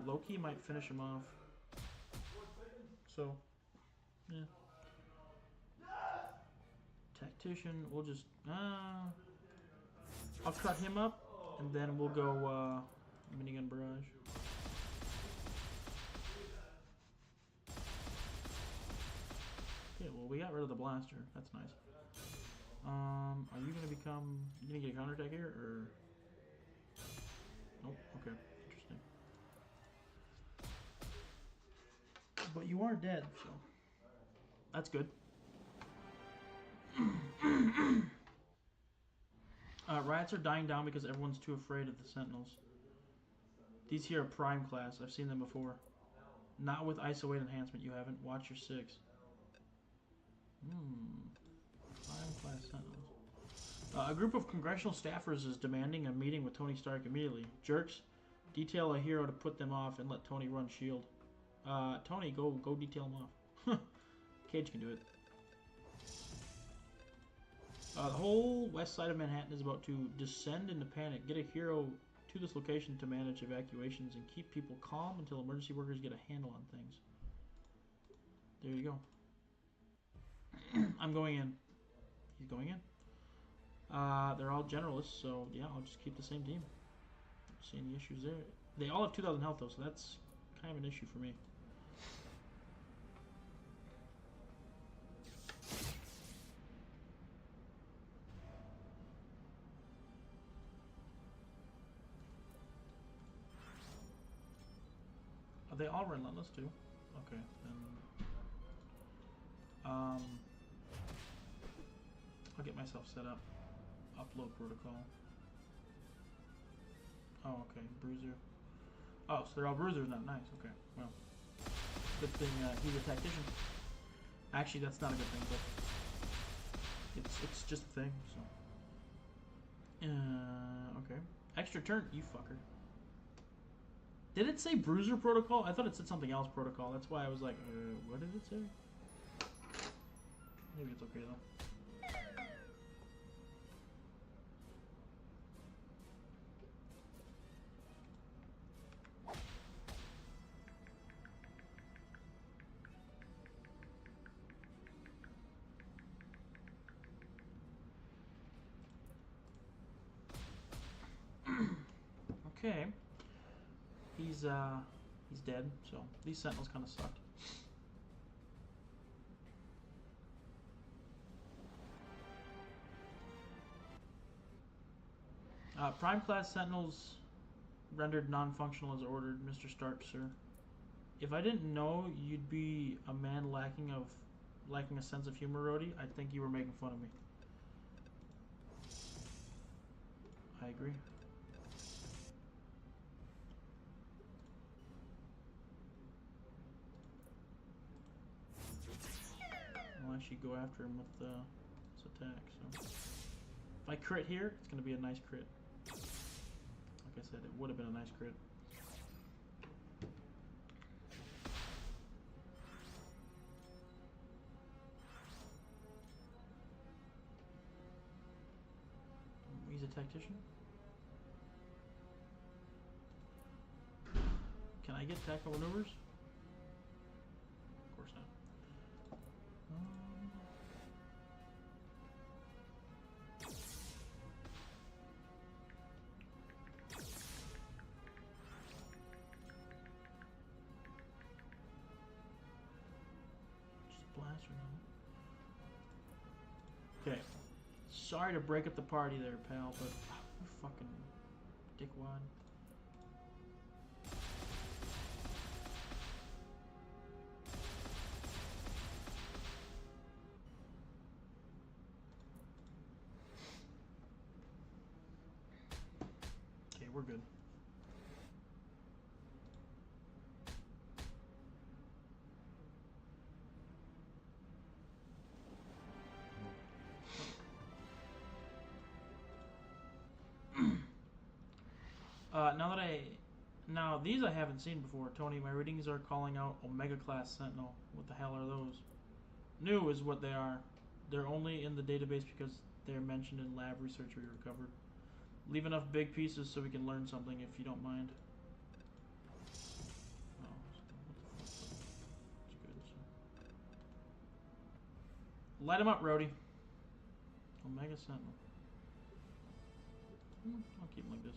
Loki might finish him off. So, yeah. Tactician, we'll just... I'll cut him up, and then we'll go minigun barrage. Okay, well, we got rid of the blaster. That's nice. Are you going to become... You going to get a counterattack here, or... Nope, okay. Interesting. But you are dead, so... That's good. Riots are dying down because everyone's too afraid of the Sentinels. These here are Prime class. I've seen them before. Not with ISO weight enhancement, you haven't. Watch your 6. Prime class Sentinels. A group of congressional staffers is demanding a meeting with Tony Stark immediately. Jerks, detail a hero to put them off and let Tony run S.H.I.E.L.D. Tony, go detail him off. Cage can do it. The whole west side of Manhattan is about to descend into panic. Get a hero to this location to manage evacuations and keep people calm until emergency workers get a handle on things. There you go. I'm going in. He's going in. They're all generalists, so yeah, I'll just keep the same team. Don't see any issues there. They all have 2,000 health though, so that's kind of an issue for me. Are they all relentless too? Okay, then I'll get myself set up. Upload protocol. Oh, okay, bruiser. Oh, so they're all bruisers, not nice. Okay, well, good thing he's a tactician. Actually, that's not a good thing, but it's just a thing. So, okay, extra turn, you fucker. Did it say bruiser protocol? I thought it said something else protocol. That's why I was like, what did it say? Maybe it's okay though. Okay. He's dead, so these sentinels kind of sucked. Prime class sentinels rendered non-functional as ordered, Mr. Stark, sir. If I didn't know you'd be a man lacking a sense of humor, Rhodey, I'd think you were making fun of me. I agree. I'll actually go after him with his attack. So if I crit here, it's going to be a nice crit. Like I said, it would have been a nice crit. He's a tactician. Can I get tactical maneuvers? Of course not. Just blast her now. Okay. Sorry to break up the party there, pal, but you fucking dickwad. Okay, we're good. Now these I haven't seen before, Tony. My readings are calling out Omega class Sentinel. What the hell are those? New is what they are. They're only in the database because they're mentioned in lab research we recovered. Leave enough big pieces so we can learn something if you don't mind. Oh, what the fuck? That's good. So. Light him up, Rhodey. Omega Sentinel. I'll keep him like this.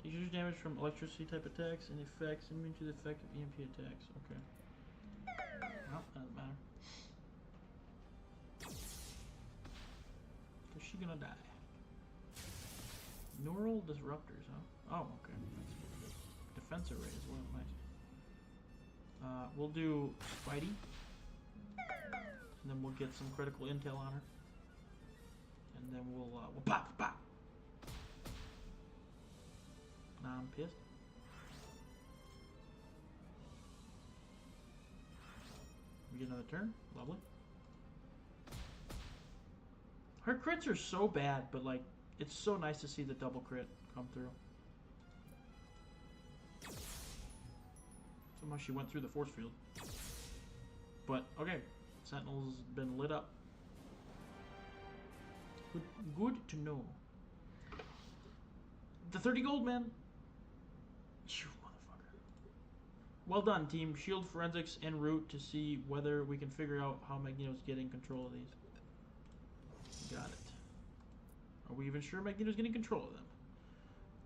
Takes huge damage from electricity type attacks and effects immune to the effect of EMP attacks. Okay. Well, that doesn't matter. Cause she's gonna die. Neural disruptors, huh? Oh, okay. Defense array as well. Nice. We'll do Spidey. And then we'll get some critical intel on her. And then we'll pop, pop. Now I'm pissed. We get another turn. Lovely. Her crits are so bad, but like, it's so nice to see the double crit come through. Somehow she went through the force field. But, okay. Sentinel's been lit up. Good to know. The 30 gold, man. You motherfucker. Well done, team. Shield forensics en route to see whether we can figure out how Magneto's getting control of these. Got it. Are we even sure Magneto's getting control of them?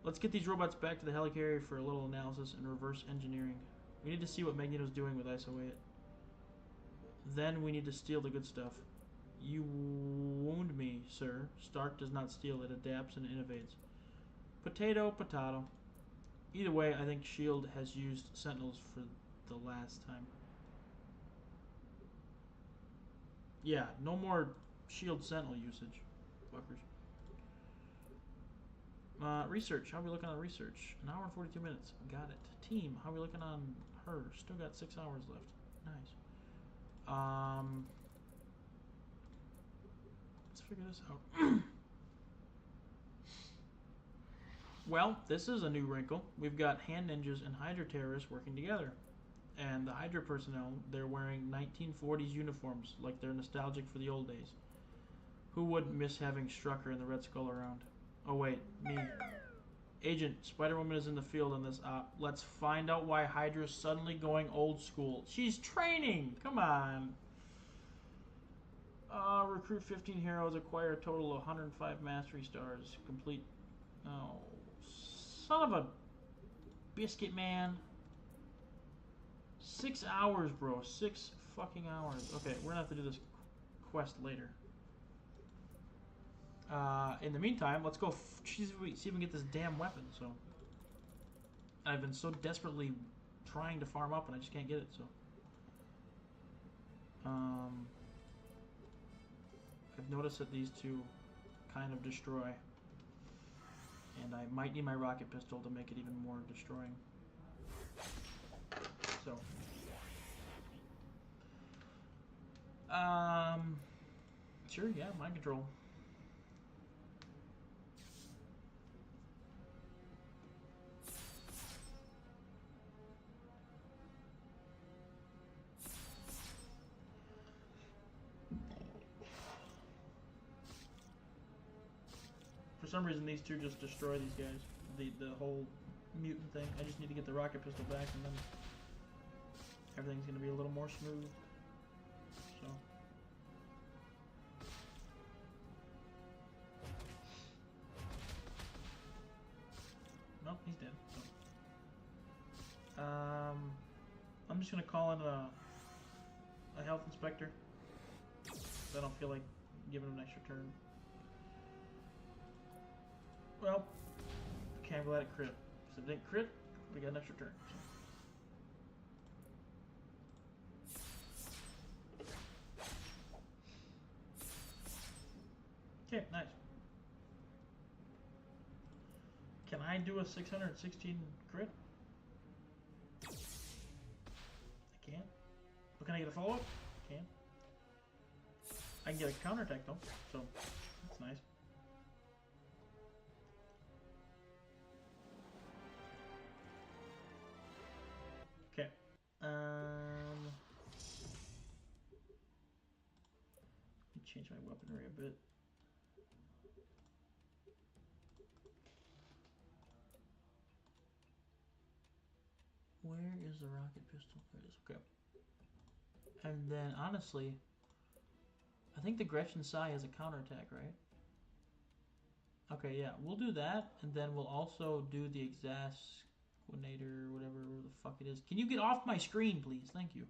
Let's get these robots back to the helicarrier for a little analysis and reverse engineering. We need to see what Magneto's doing with ISO 8. Then we need to steal the good stuff. You wound me, sir. Stark does not steal, it adapts and innovates. Potato, potato. Either way, I think S.H.I.E.L.D. has used Sentinels for the last time. Yeah, no more S.H.I.E.L.D. Sentinel usage. Fuckers. Research. How are we looking on research? 1 hour and 42 minutes. Got it. Team. How are we looking on her? Still got 6 hours left. Nice. Let's figure this out. Well, this is a new wrinkle. We've got hand ninjas and Hydra terrorists working together. And the Hydra personnel, they're wearing 1940s uniforms, like they're nostalgic for the old days. Who wouldn't miss having Strucker and the Red Skull around? Oh wait, me. Agent, Spider-Woman is in the field on this op. Let's find out why Hydra's suddenly going old school. She's training! Come on! Recruit 15 heroes, acquire a total of 105 mastery stars. Complete... Oh... Son of a... biscuit, man. 6 hours, bro. 6 fucking hours. Okay, we're gonna have to do this quest later. In the meantime, let's go see if we can get this damn weapon. So I've been so desperately trying to farm up and I just can't get it. So I've noticed that these two kind of destroy, and I might need my rocket pistol to make it even more destroying. So sure, yeah, mind control. For some reason, these two just destroy these guys. The whole mutant thing. I just need to get the rocket pistol back, and then everything's going to be a little more smooth. So. Nope, he's dead. So. I'm just going to call in a health inspector. I don't feel like giving him an extra turn. Well, can't let it crit. If it didn't crit, we got an extra turn. Okay, nice. Can I do a 616 crit? I can. But can I get a follow-up? I can. I can get a counterattack though, so that's nice. Okay. Let me change my weaponry a bit. Where is the rocket pistol? There it is. Okay. And then, honestly, I think the Gretchen Sai has a counterattack, right? Okay, yeah. We'll do that, and then we'll also do the Exasquinator, whatever the fuck it is. Can you get off my screen, please? Thank you.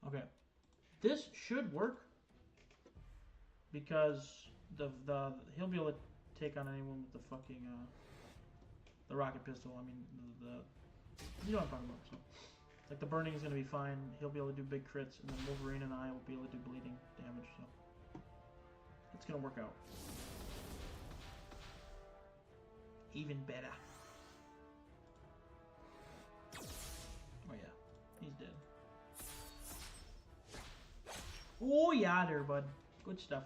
Okay. This should work, because he'll be able to take on anyone with the fucking, the rocket pistol. I mean, you know what I'm talking about. So, like, the burning is going to be fine. He'll be able to do big crits, and then Wolverine and I will be able to do bleeding damage. So, it's going to work out. Even better. Oh, yeah. He's dead. Oh, yeah, there, bud. Good stuff.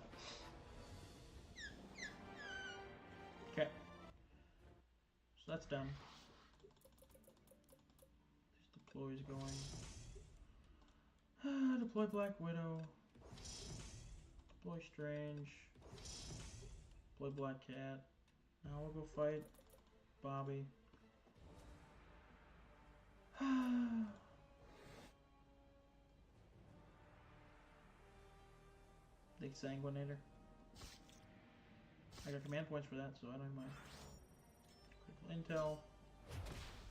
Okay. So that's done. Chloe's going. Deploy Black Widow. Deploy Strange. Deploy Black Cat. Now we'll go fight Bobby. The Exsanguinator. I got command points for that, so I don't mind. Critical intel.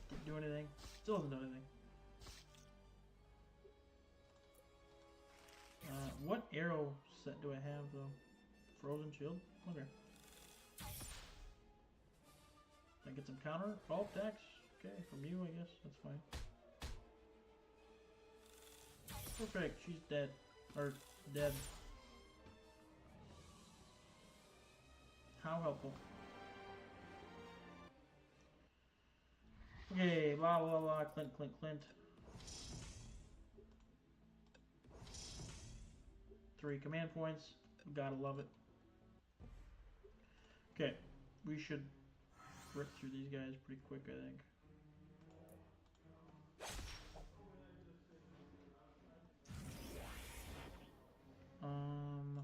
Didn't do anything. Still hasn't done anything. What arrow set do I have though? Frozen shield? Okay. I get some counter fall attacks. Okay, from you I guess. That's fine. Perfect, she's dead. Or dead. How helpful. Okay, blah blah blah, Clint, Clint, Clint. 3 command points. Gotta love it. Okay, we should rip through these guys pretty quick, I think. I'm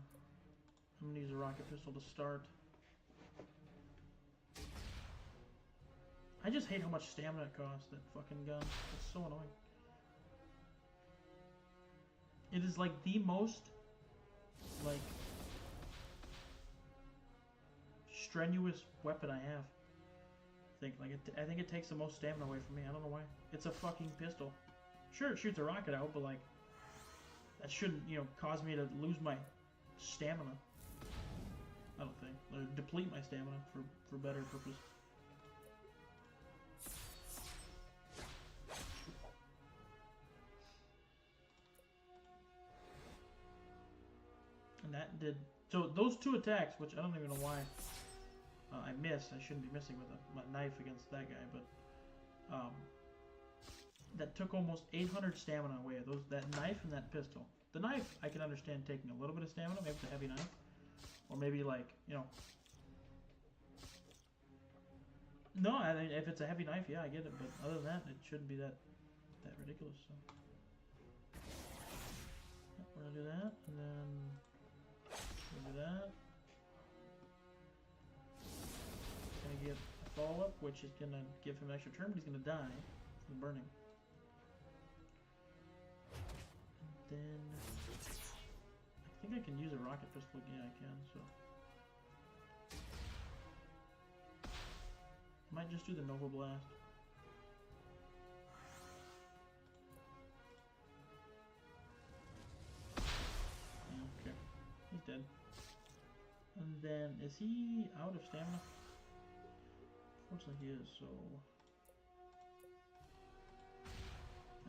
gonna use a rocket pistol to start. I just hate how much stamina it costs, that fucking gun. It's so annoying. It is like the most, like, strenuous weapon I have. I think it takes the most stamina away from me. I don't know why. It's a fucking pistol. Sure, it shoots a rocket out, but like, that shouldn't, you know, cause me to lose my stamina. I don't think. Or deplete my stamina for better purpose. And that did... So those 2 attacks, which I don't even know why I missed. I shouldn't be missing with a knife against that guy, but... that took almost 800 stamina away. That knife and that pistol. The knife, I can understand taking a little bit of stamina. Maybe it's a heavy knife. Or maybe like, you know... No, I mean, if it's a heavy knife, yeah, I get it. But other than that, it shouldn't be that ridiculous. So. We're gonna do that, and then... We'll do that. Gonna get a follow-up, which is gonna give him an extra turn, but he's gonna die from burning. And then I think I can use a rocket pistol. Yeah, I can. So I might just do the Nova Blast. Okay, he's dead. And then, is he out of stamina? Unfortunately he is, so...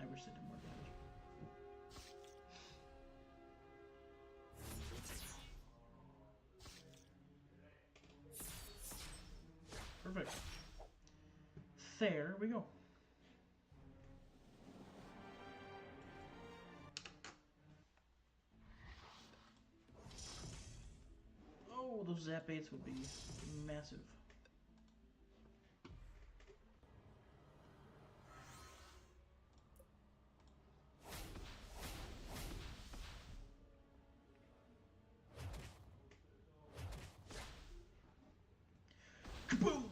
I wish they did more damage. Perfect. There we go. Oh, those zap 8s would be massive. Kaboom!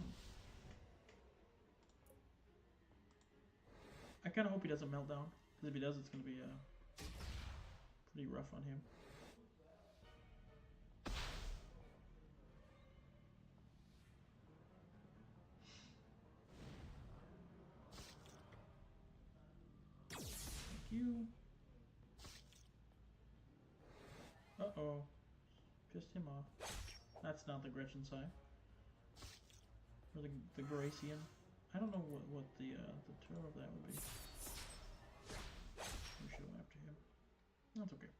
I kind of hope he doesn't melt down, because if he does, it's going to be pretty rough on him. You. Uh-oh. Pissed him off. That's not the Gretchen sign. Or the Gracian. I don't know what the term of that would be. We should go after him. That's okay.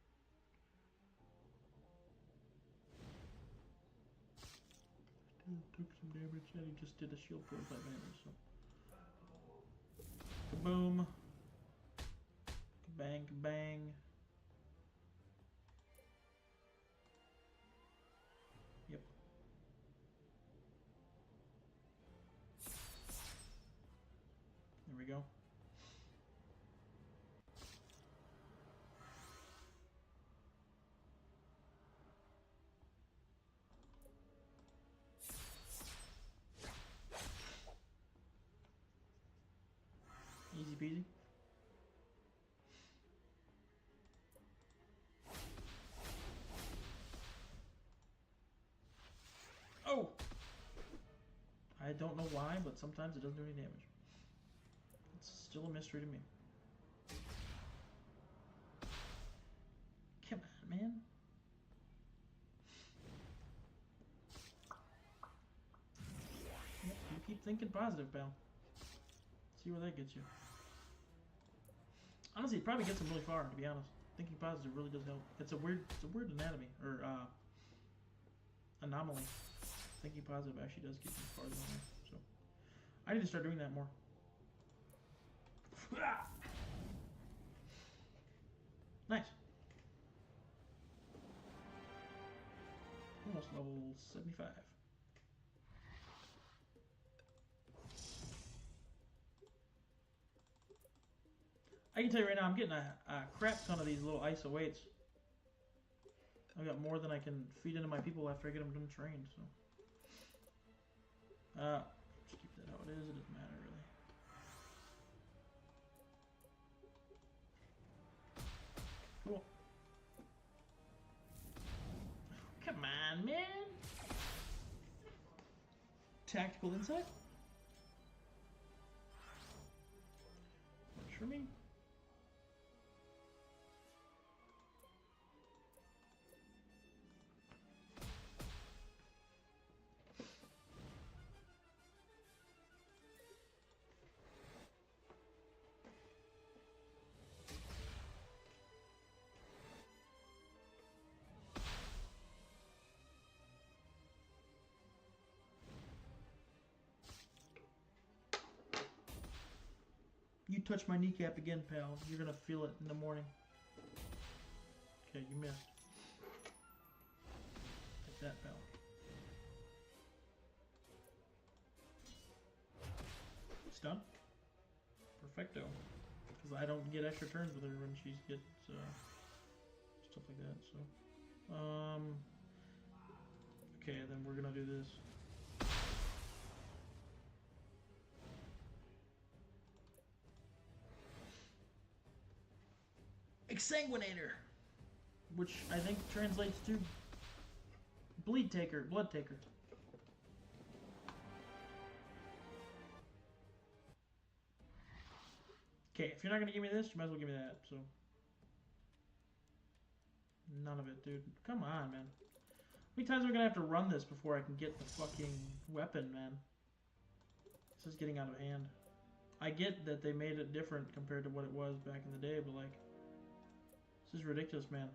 Still took some damage and he just did a shield prototype anyway, so. Kaboom. Bang, bang. Yep. There we go. Easy peasy. Oh! I don't know why, but sometimes it doesn't do any damage. It's still a mystery to me. Come on, man. Yep, you keep thinking positive, pal. See where that gets you. Honestly, it probably gets them really far, to be honest. Thinking positive really does help. It's a weird anatomy, or anomaly. Thinking positive actually does get you farther than that. So I need to start doing that more. Nice. Almost level 75. I can tell you right now, I'm getting a crap ton of these little ISO weights. I've got more than I can feed into my people after I get them done trained, so. Just keep that how it is, it doesn't matter really. Cool. Come on, man! Tactical insight? Works for me. You touch my kneecap again, pal. You're gonna feel it in the morning. Okay, you missed. Like that, pal. Stun? Perfecto. Because I don't get extra turns with her when she gets stuff like that, so. Okay, then we're gonna do this. Exsanguinator, which I think translates to bleed taker, blood taker. Okay, if you're not gonna give me this, you might as well give me that. So none of it, dude. Come on, man. How many times am I gonna have to run this before I can get the fucking weapon, man? This is getting out of hand. I get that they made it different compared to what it was back in the day, but like. This is ridiculous, man.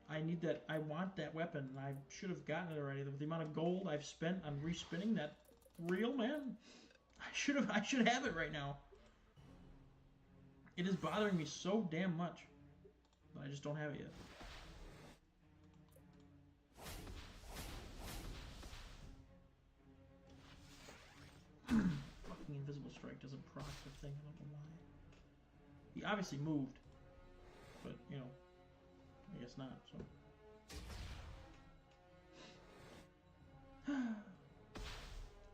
I need that. I want that weapon, and I should have gotten it already. With the amount of gold I've spent on respinning that reel, man, I should have it right now. It is bothering me so damn much, but I just don't have it yet. Fucking invisible strike doesn't proc the thing. I don't know why. He obviously moved, but you know. I guess not, so.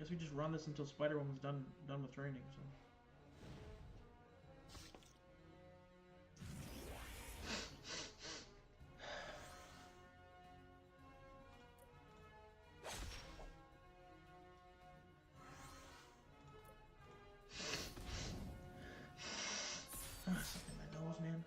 Guess we just run this until Spider-Woman's done with training, so. Something in my nose, man.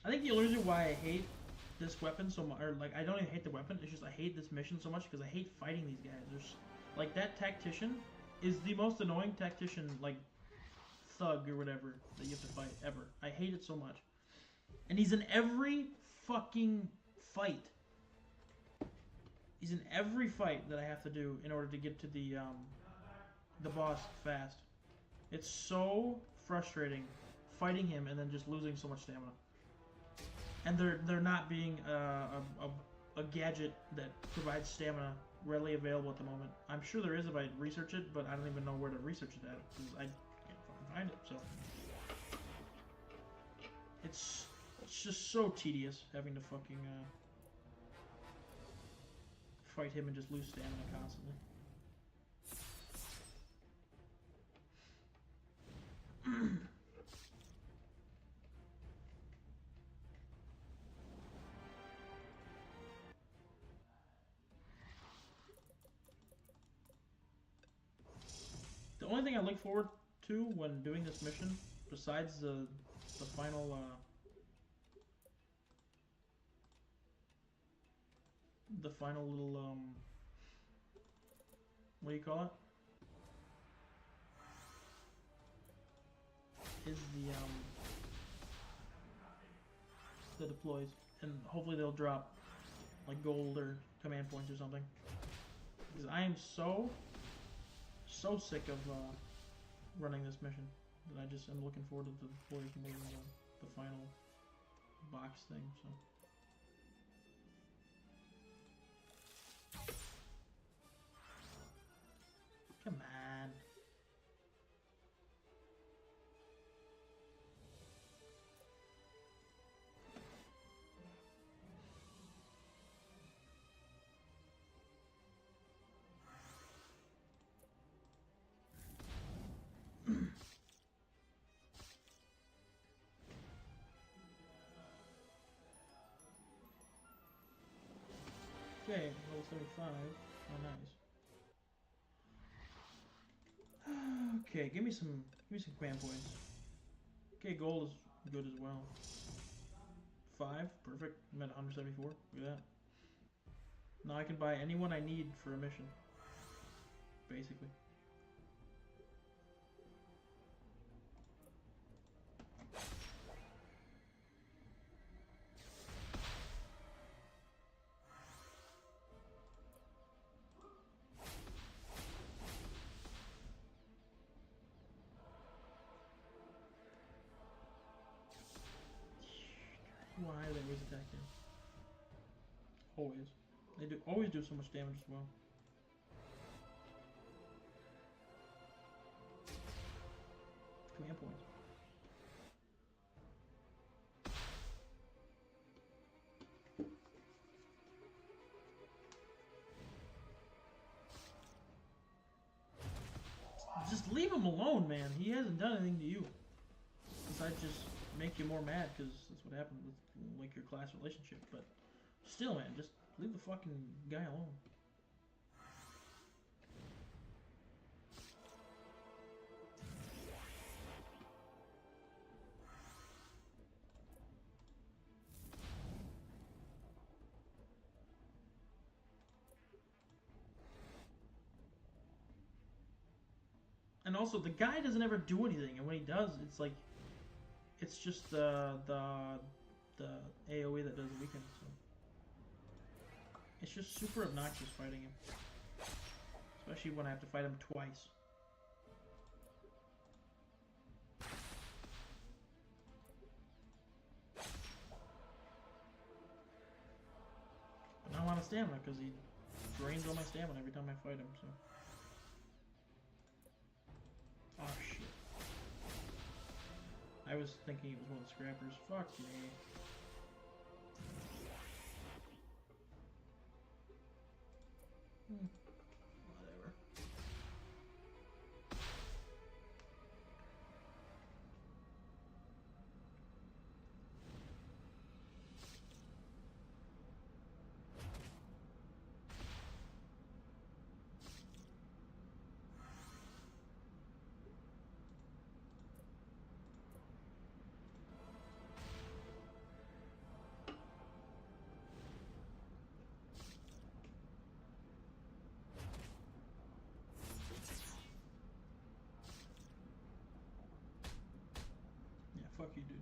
I think the only reason why I hate this weapon so much, or like I don't even hate the weapon, it's just I hate this mission so much because I hate fighting these guys. There's like that tactician is the most annoying tactician, like thug or whatever that you have to fight ever. I hate it so much, and he's in every fucking fight. He's in every fight that I have to do in order to get to the boss fast. It's so frustrating fighting him and then just losing so much stamina. and they're not being a gadget that provides stamina readily available at the moment. I'm sure there is if I research it, but I don't even know where to research it at because I can't fucking find it. So it's just so tedious having to fucking fight him and just lose stamina constantly. The only thing I look forward to when doing this mission, besides the final little what do you call it? Is the deploys, and hopefully they'll drop like gold or command points or something. Because I am so sick of running this mission that I just am looking forward to the deploys more than the final box thing. So. Come on. Okay, level 75. Oh, nice. Okay, give me some command points. Okay, gold is good as well. 5, perfect. I'm at 174. Look at that. Now I can buy anyone I need for a mission. Basically. Why do they always attack him? Always. They always do so much damage as well. Command points. Just leave him alone, man. He hasn't done anything to you. Besides just make you more mad, because that's what happened with like your class relationship. But still, man, just leave the fucking guy alone. And also, the guy doesn't ever do anything, and when he does, it's like, it's just the AoE that does the weaken. So it's just super obnoxious fighting him, especially when I have to fight him twice. But now I'm out of stamina because he drains all my stamina every time I fight him. So. Oh shit. I was thinking it was one of the scrappers. Fuck me. Whatever. Fuck you, dude.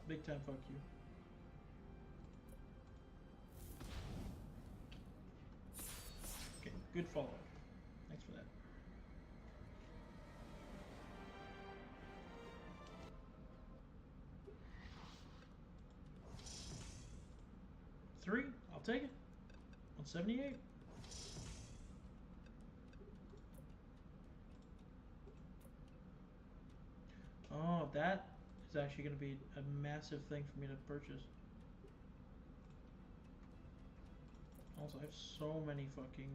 Big time fuck you. Okay, good follow-up. Thanks for that. 173. I'll take it. 178. Oh, that is actually going to be a massive thing for me to purchase. Also, I have so many fucking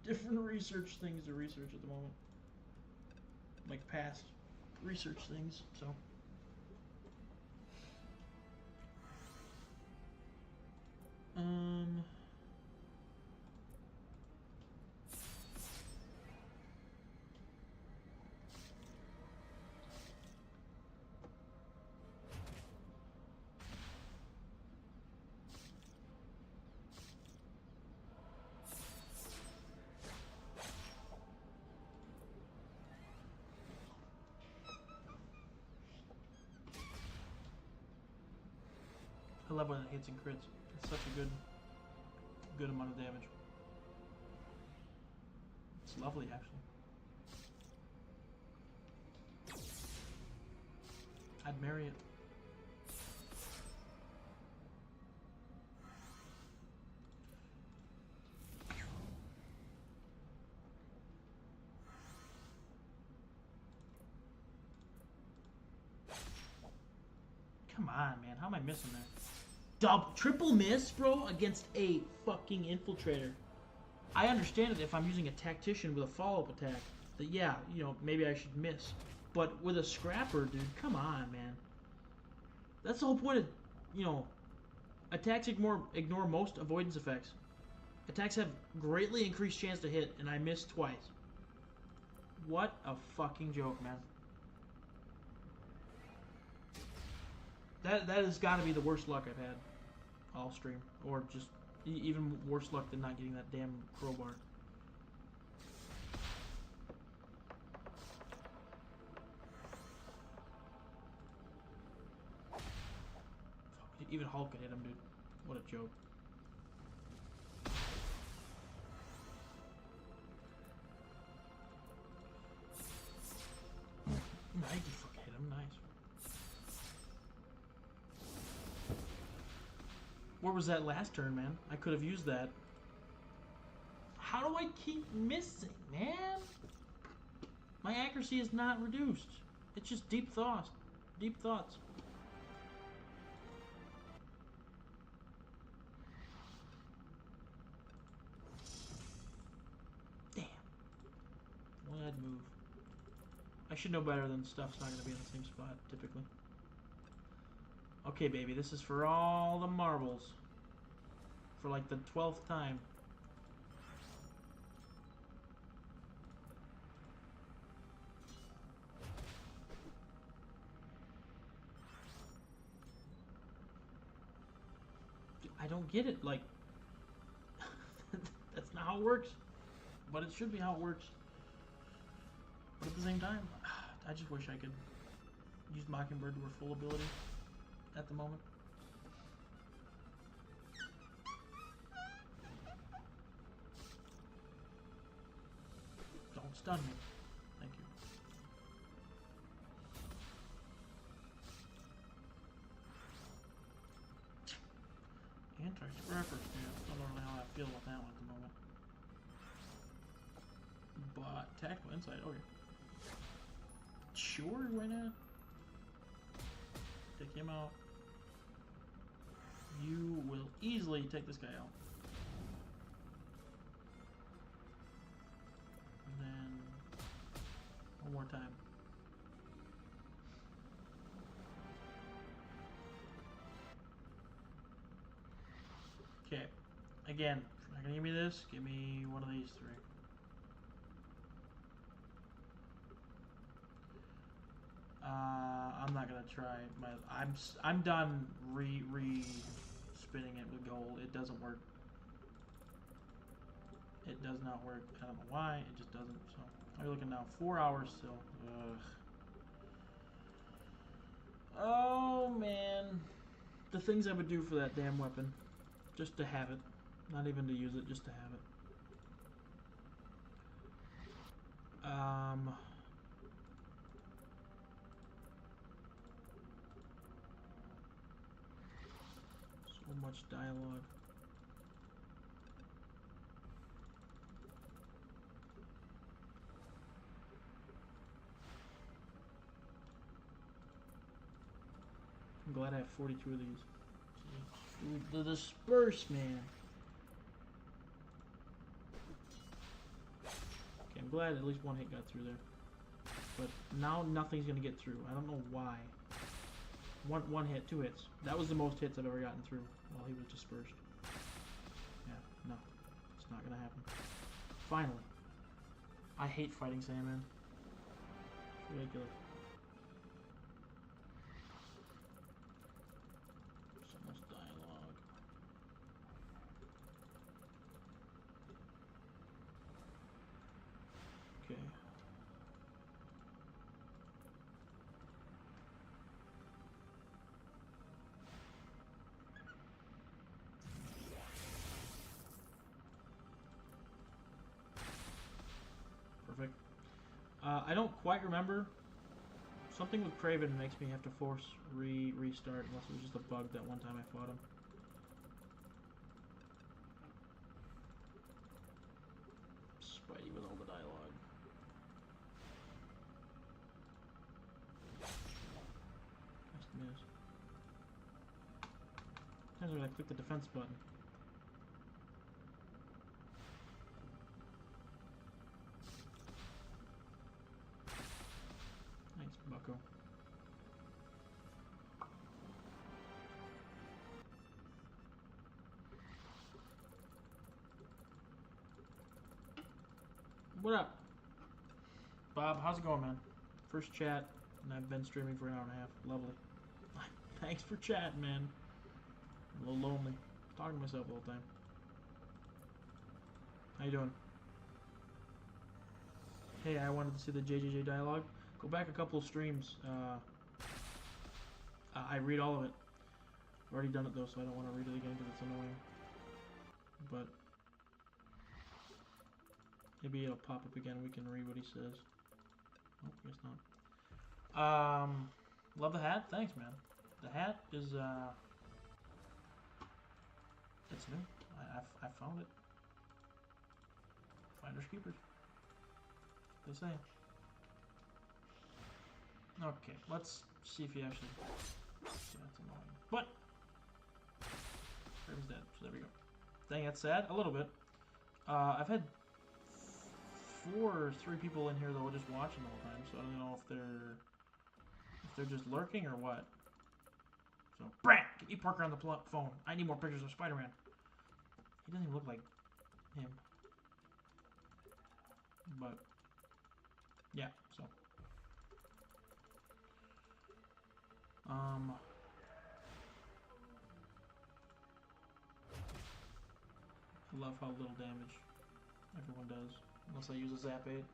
different research things to research at the moment. Like past research things, so. I love when it hits and crits. It's such a good amount of damage. It's lovely, actually. I'd marry it. Come on, man. How am I missing there? Triple miss, bro, against a fucking infiltrator. I understand it if I'm using a tactician with a follow-up attack. That, yeah, you know, maybe I should miss. But with a scrapper, dude, come on, man. That's the whole point of, you know, attacks ignore most avoidance effects. Attacks have greatly increased chance to hit, and I missed twice. What a fucking joke, man. That has got to be the worst luck I've had all stream, or just even worse luck than not getting that damn crowbar. Even Hulk could hit him, dude. What a joke. Nike fuck hit him, nice. Where was that last turn, man? I could have used that. How do I keep missing, man? My accuracy is not reduced. It's just deep thoughts. Deep thoughts. Damn. What move? I should know better than stuff's not going to be in the same spot, typically. Okay, baby, this is for all the marbles. For like the 12th time. I don't get it, like... that's not how it works. But it should be how it works. But at the same time, I just wish I could use Mockingbird to her full ability at the moment. Don't stun me. Thank you. Anti-scrapper. Yeah, I don't know how I feel about that one at the moment. But tactical insight, okay. Sure, why not? Take him out. You will easily take this guy out. And then one more time. Okay. Again, if you're not gonna give me this, give me one of these three. I'm not gonna try my. I'm done spinning it with gold. It doesn't work. It does not work. I don't know why. It just doesn't. So I'm looking now. 4 hours still. Ugh. Oh man, the things I would do for that damn weapon, just to have it, not even to use it, just to have it. So much dialogue. I'm glad I have 42 of these. The disperse, man. Okay, I'm glad at least one hit got through there. But now nothing's gonna get through. I don't know why. One hit, 2 hits. That was the most hits I've ever gotten through while he was dispersed. Yeah, no. It's not gonna happen. Finally. I hate fighting Sandman. It's ridiculous. So much dialogue. Okay. Perfect. I don't quite remember. Something with Craven makes me have to force restart, unless it was just a bug that one time I fought him. Spidey with all the dialogue. Nice miss. Sometimes when I click the defense button. Thanks, bucko. What up? Bob, how's it going, man? First chat, and I've been streaming for an hour and a half. Lovely. Thanks for chatting, man. I'm a little lonely. Talking to myself all the time. How you doing? Hey, I wanted to see the JJJ dialogue. Go back a couple of streams. I read all of it. I've already done it though, so I don't want to read it again because it's annoying. But maybe it'll pop up again. We can read what he says. Oh, guess not. Love the hat. Thanks, man. The hat is it's new. I found it. Finders keepers. They say. Okay, let's see if he actually. Yeah, that's annoying. But Craven's dead, so there we go. Dang, that's sad. A little bit. I've had 4 or 3 people in here that were just watching the whole time, so I don't know if they're just lurking or what. So, Brant, get me Parker on the phone. I need more pictures of Spider-Man. He doesn't even look like him. But yeah, so I love how little damage everyone does, unless I use a Zap 8.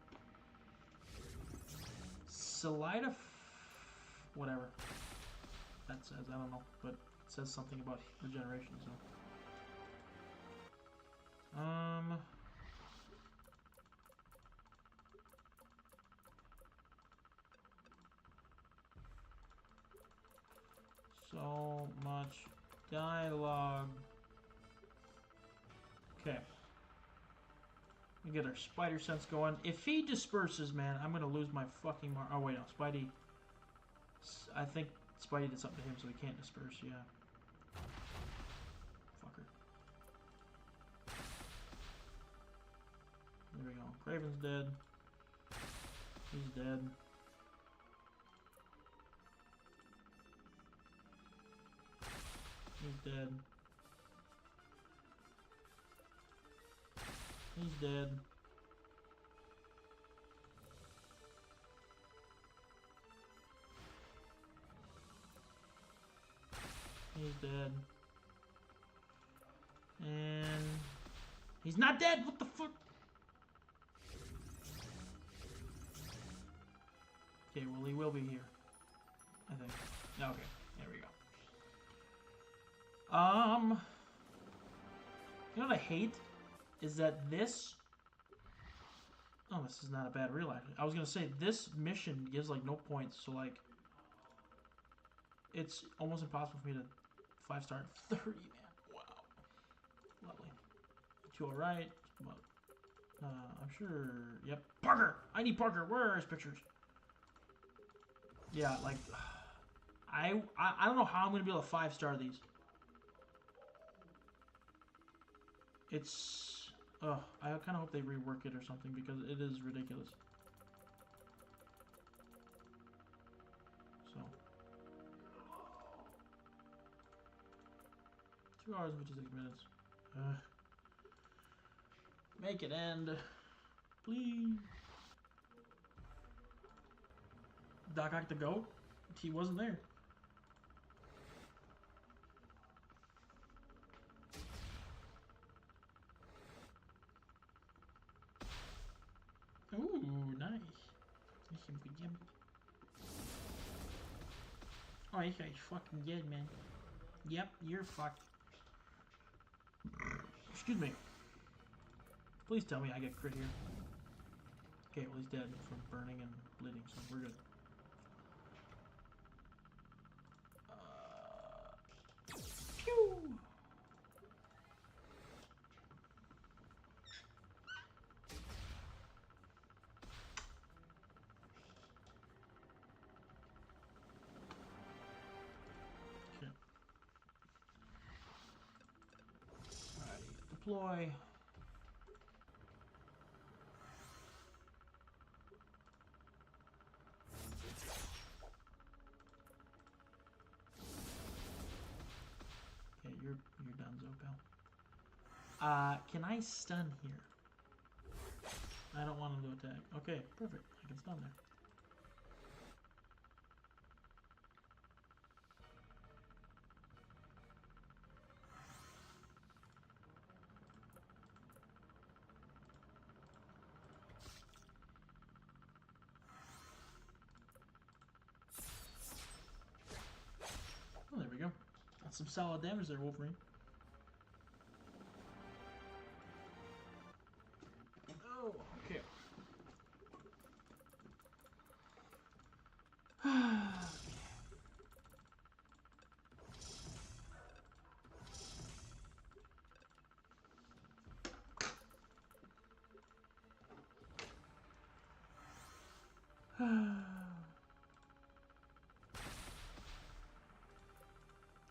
Salida, whatever that says, I don't know, but it says something about regeneration, so. So much dialogue. Okay. We get our spider sense going. If he disperses, man, I'm gonna lose my fucking mark. Oh wait, no, Spidey. I think Spidey did something to him, so he can't disperse. Yeah. Fucker. There we go. Craven's dead. He's dead. He's dead. He's dead. He's dead. And he's not dead. What the fuck? Okay, well he will be here, I think. Okay, there we go. You know what I hate is that this. Oh, this is not a bad real actually. I was gonna say this mission gives like no points, so like it's almost impossible for me to 5-star 30, man. Two alright, but I'm sure. Yep, Parker. I need Parker. Where are his pictures? Yeah, like I don't know how I'm gonna be able to 5-star these. It's I kind of hope they rework it or something because it is ridiculous. So 2 hours and 56 minutes. Make it end, please. Doc Ock the goat? He wasn't there. Ooh, nice. Oh, you guys fucking good, man. Yep, you're fucked. Excuse me. Please tell me I get crit here. Okay, well he's dead from burning and bleeding, so we're good. Pew! Okay. Alright, deploy. Okay, you're done, Zopel. Can I stun here? I don't want him to attack. Okay, perfect. I can stun there. Oh, there we go. That's some solid damage there, Wolverine. Oh, okay.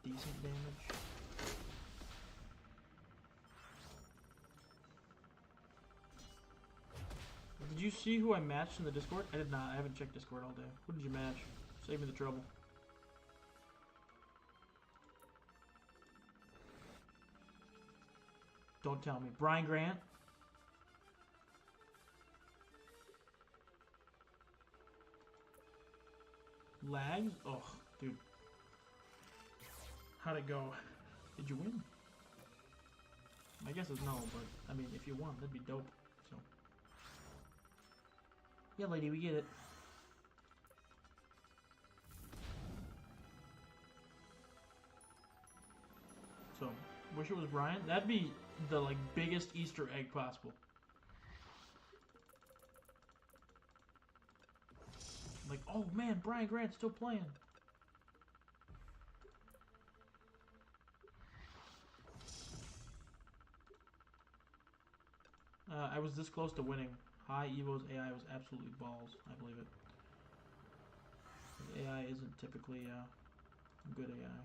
Decent damage. Did you see who I matched in the Discord? I did not. I haven't checked Discord all day. Who did you match? Save me the trouble. Don't tell me. Brian Grant? Lags? Oh, dude. How'd it go? Did you win? My guess is no, but I mean, if you won, that'd be dope. So, yeah, lady, we get it. So, wish it was Brian. That'd be the like biggest Easter egg possible. Like, oh man, Brian Grant's still playing. I was this close to winning. High Evo's AI was absolutely balls. I believe it. The AI isn't typically good AI.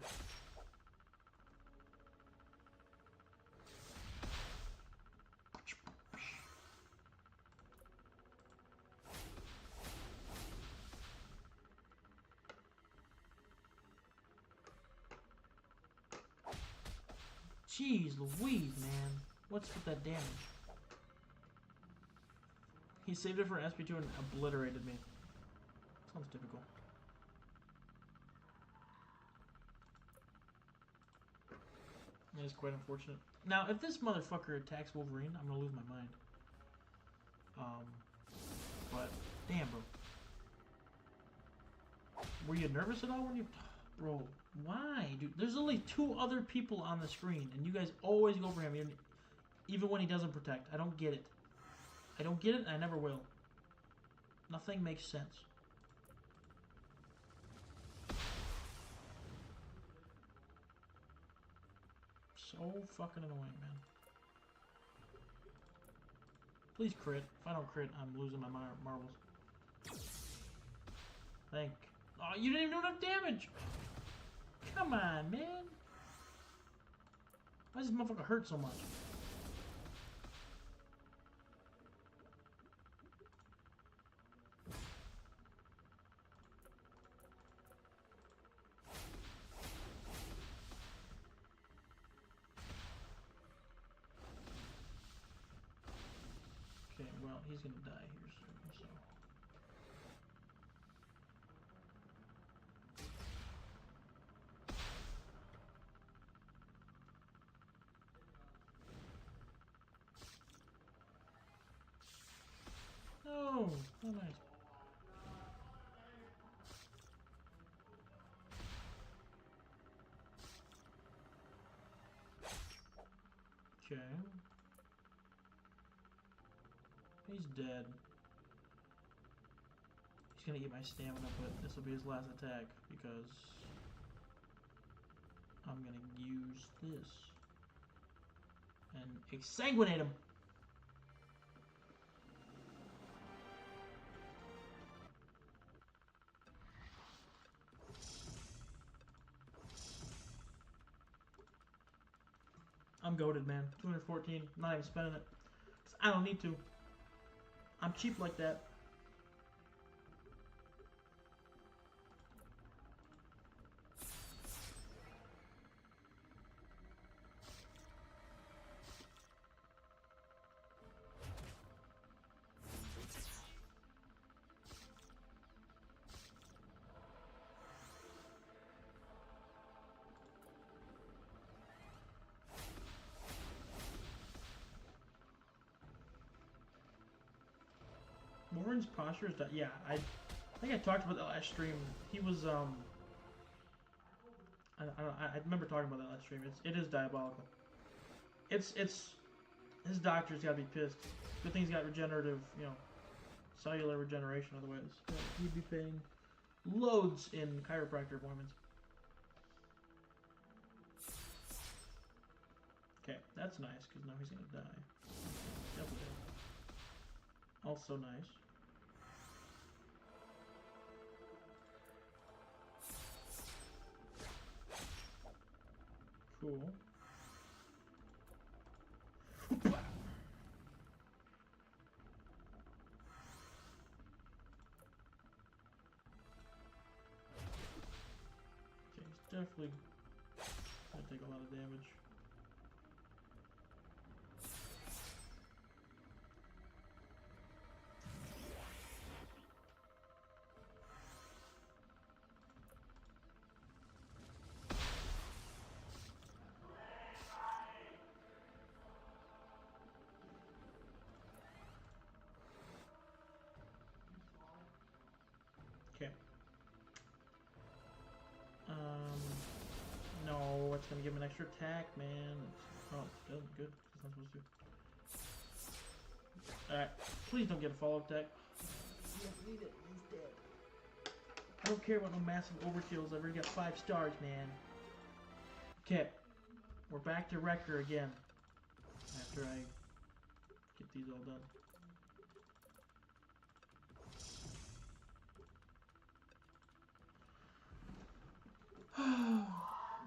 Jeez Louise, man. What's with that damage? He saved it for an SP2 and obliterated me. Sounds typical. That is quite unfortunate. Now, if this motherfucker attacks Wolverine, I'm gonna lose my mind. But, damn, bro. Were you nervous at all when you... Bro, why, dude? There's only 2 other people on the screen, and you guys always go for him, even when he doesn't protect. I don't get it. I don't get it, and I never will. Nothing makes sense. So fucking annoying, man. Please crit. If I don't crit, I'm losing my marbles. Thank. Oh, you didn't even do enough damage! Come on, man! Why does this motherfucker hurt so much? Okay, well, he's gonna die here soon, so... No! Oh, nice. Okay. He's dead. He's gonna eat my stamina, but this will be his last attack because I'm gonna use this and exsanguinate him. I'm goated, man. 214. Not even spending it. 'Cause I don't need to. I'm cheap like that. Warren's posture is that, yeah, I think I talked about that last stream. He was I remember talking about that last stream. It is diabolical. It's his doctor's gotta be pissed. Good thing he's got regenerative, you know, cellular regeneration. Otherwise, he'd be paying loads in chiropractor appointments. Okay, that's nice because now he's gonna die. Definitely. Also nice. Cool. Okay, he's definitely gonna take a lot of damage. Okay. No, it's gonna give him an extra attack, man. Oh, good, good. That's not supposed to. Alright, please don't get a follow-up attack. You don't need it, he's dead. I don't care about no massive overkills. I've already got 5 stars, man. Okay, we're back to Wrecker again. After I get these all done.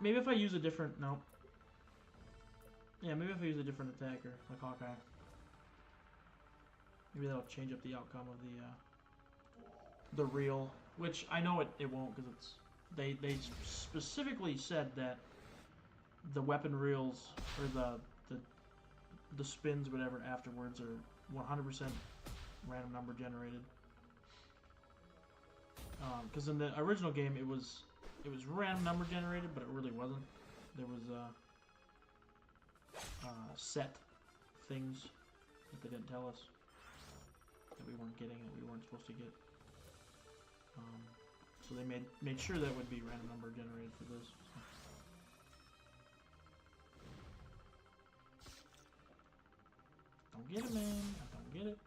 Maybe if I use a different... No. Yeah, maybe if I use a different attacker, like Hawkeye. Maybe that'll change up the outcome of the reel. Which, I know it won't, because it's... They specifically said that the weapon reels, or the spins, whatever, afterwards are 100% random number generated. Because in the original game, it was random number generated, but it really wasn't. There was set things that they didn't tell us that we weren't getting, that we weren't supposed to get. So they made sure that would be random number generated for this. Don't get it, man. I don't get it.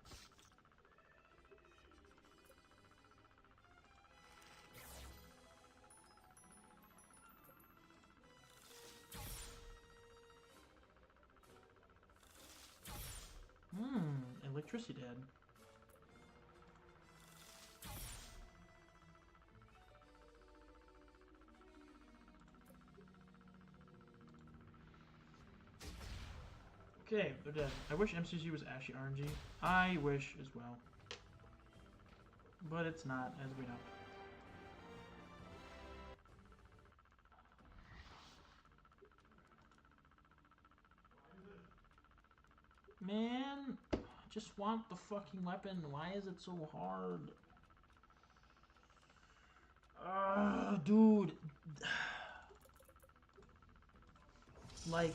electricity dad. Okay, they're dead. I wish MCG was actually RNG. I wish as well. But it's not, as we know. Man, I just want the fucking weapon. Why is it so hard? Dude. Like,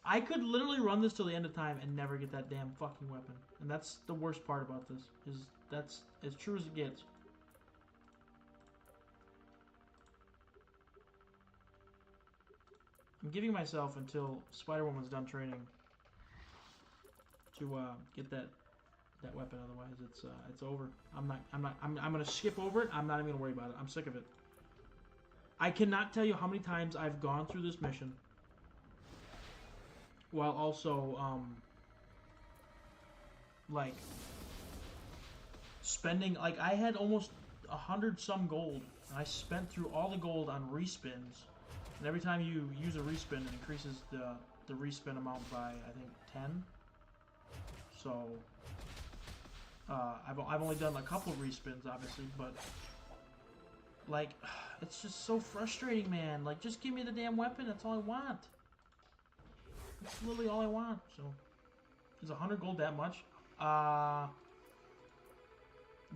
I could literally run this till the end of time and never get that damn fucking weapon. And that's the worst part about this, is that's as true as it gets. I'm giving myself until Spider-Woman's done training to get that weapon. Otherwise, it's over. I'm gonna skip over it. I'm not even gonna worry about it. I'm sick of it. I cannot tell you how many times I've gone through this mission while also like spending, like, I had almost 100 some gold, and I spent through all the gold on respins. And every time you use a respin, it increases the respin amount by, I think, 10. So I've only done a couple respins, obviously, but like, it's just so frustrating, man. Like, just give me the damn weapon. That's all I want. That's literally all I want. So is 100 gold that much?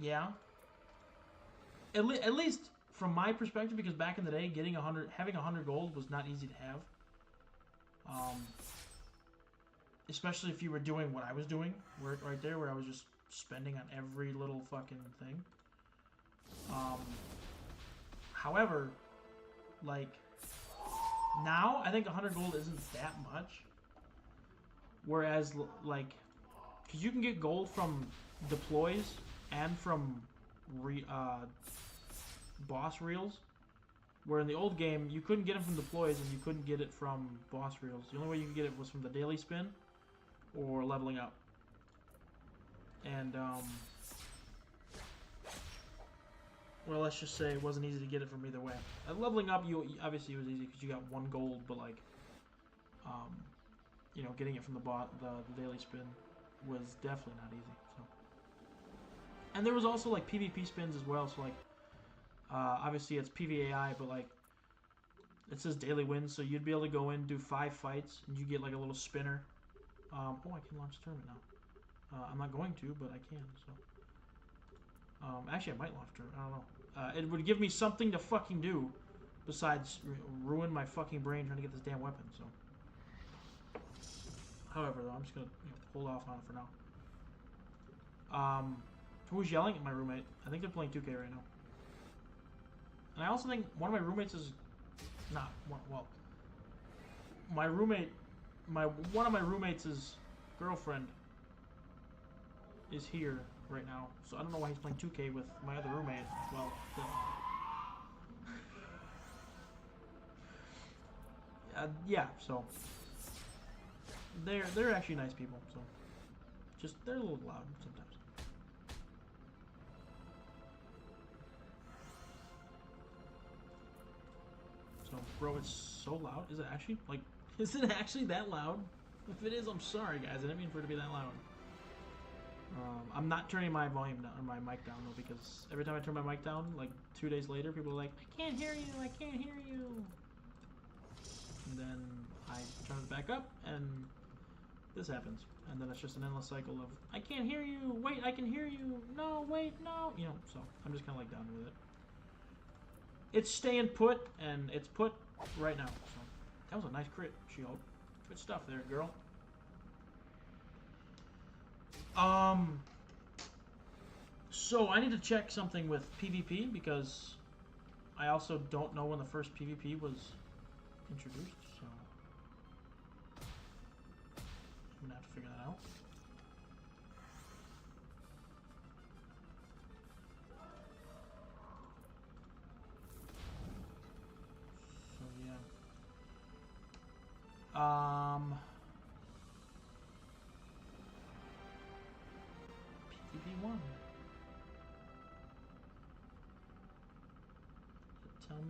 Yeah. At least from my perspective, because back in the day, having 100 gold was not easy to have. Especially if you were doing what I was doing, right there, where I was just spending on every little fucking thing. However, like, now I think 100 gold isn't that much. Whereas, like, because you can get gold from deploys and from boss reels, where in the old game you couldn't get them from deploys and you couldn't get it from boss reels. The only way you could get it was from the daily spin or leveling up. And well, let's just say it wasn't easy to get it from either way. Leveling up, obviously it was easy because you got 1 gold, but like, you know, getting it from the daily spin was definitely not easy. So, and there was also like PvP spins as well. So like, obviously it's PvAI, but like, it says daily wins, so you'd be able to go in, do 5 fights, and you get like a little spinner. Oh, I can launch a tournament now. I'm not going to, but I can. So, actually, I might launch a tournament. I don't know. It would give me something to fucking do besides ruin my fucking brain trying to get this damn weapon. So, however, though, I'm just gonna hold off on it for now. Who's yelling at my roommate? I think they're playing 2K right now. And I also think one of my roommates is not well. My roommate, one of my roommates' girlfriend is here right now, so I don't know why he's playing 2K with my other roommate. Well, yeah. So they're actually nice people. So just they're a little loud sometimes. So, bro, it's so loud. Is it actually? Like, is it actually that loud? If it is, I'm sorry, guys. I didn't mean for it to be that loud. I'm not turning my volume down, or my mic down, though, because every time I turn my mic down, like 2 days later, people are like, I can't hear you, I can't hear you. And then I turn it back up, and this happens. And then it's just an endless cycle of, I can't hear you, wait, I can hear you, no, wait, no. You know, so I'm just kind of like done with it. It's staying put, and it's put right now. So that was a nice crit, She-Hulk. Good stuff there, girl. So I need to check something with PvP because I also don't know when the first PvP was introduced, so I'm gonna have to figure that out. So yeah. 21. Tell me.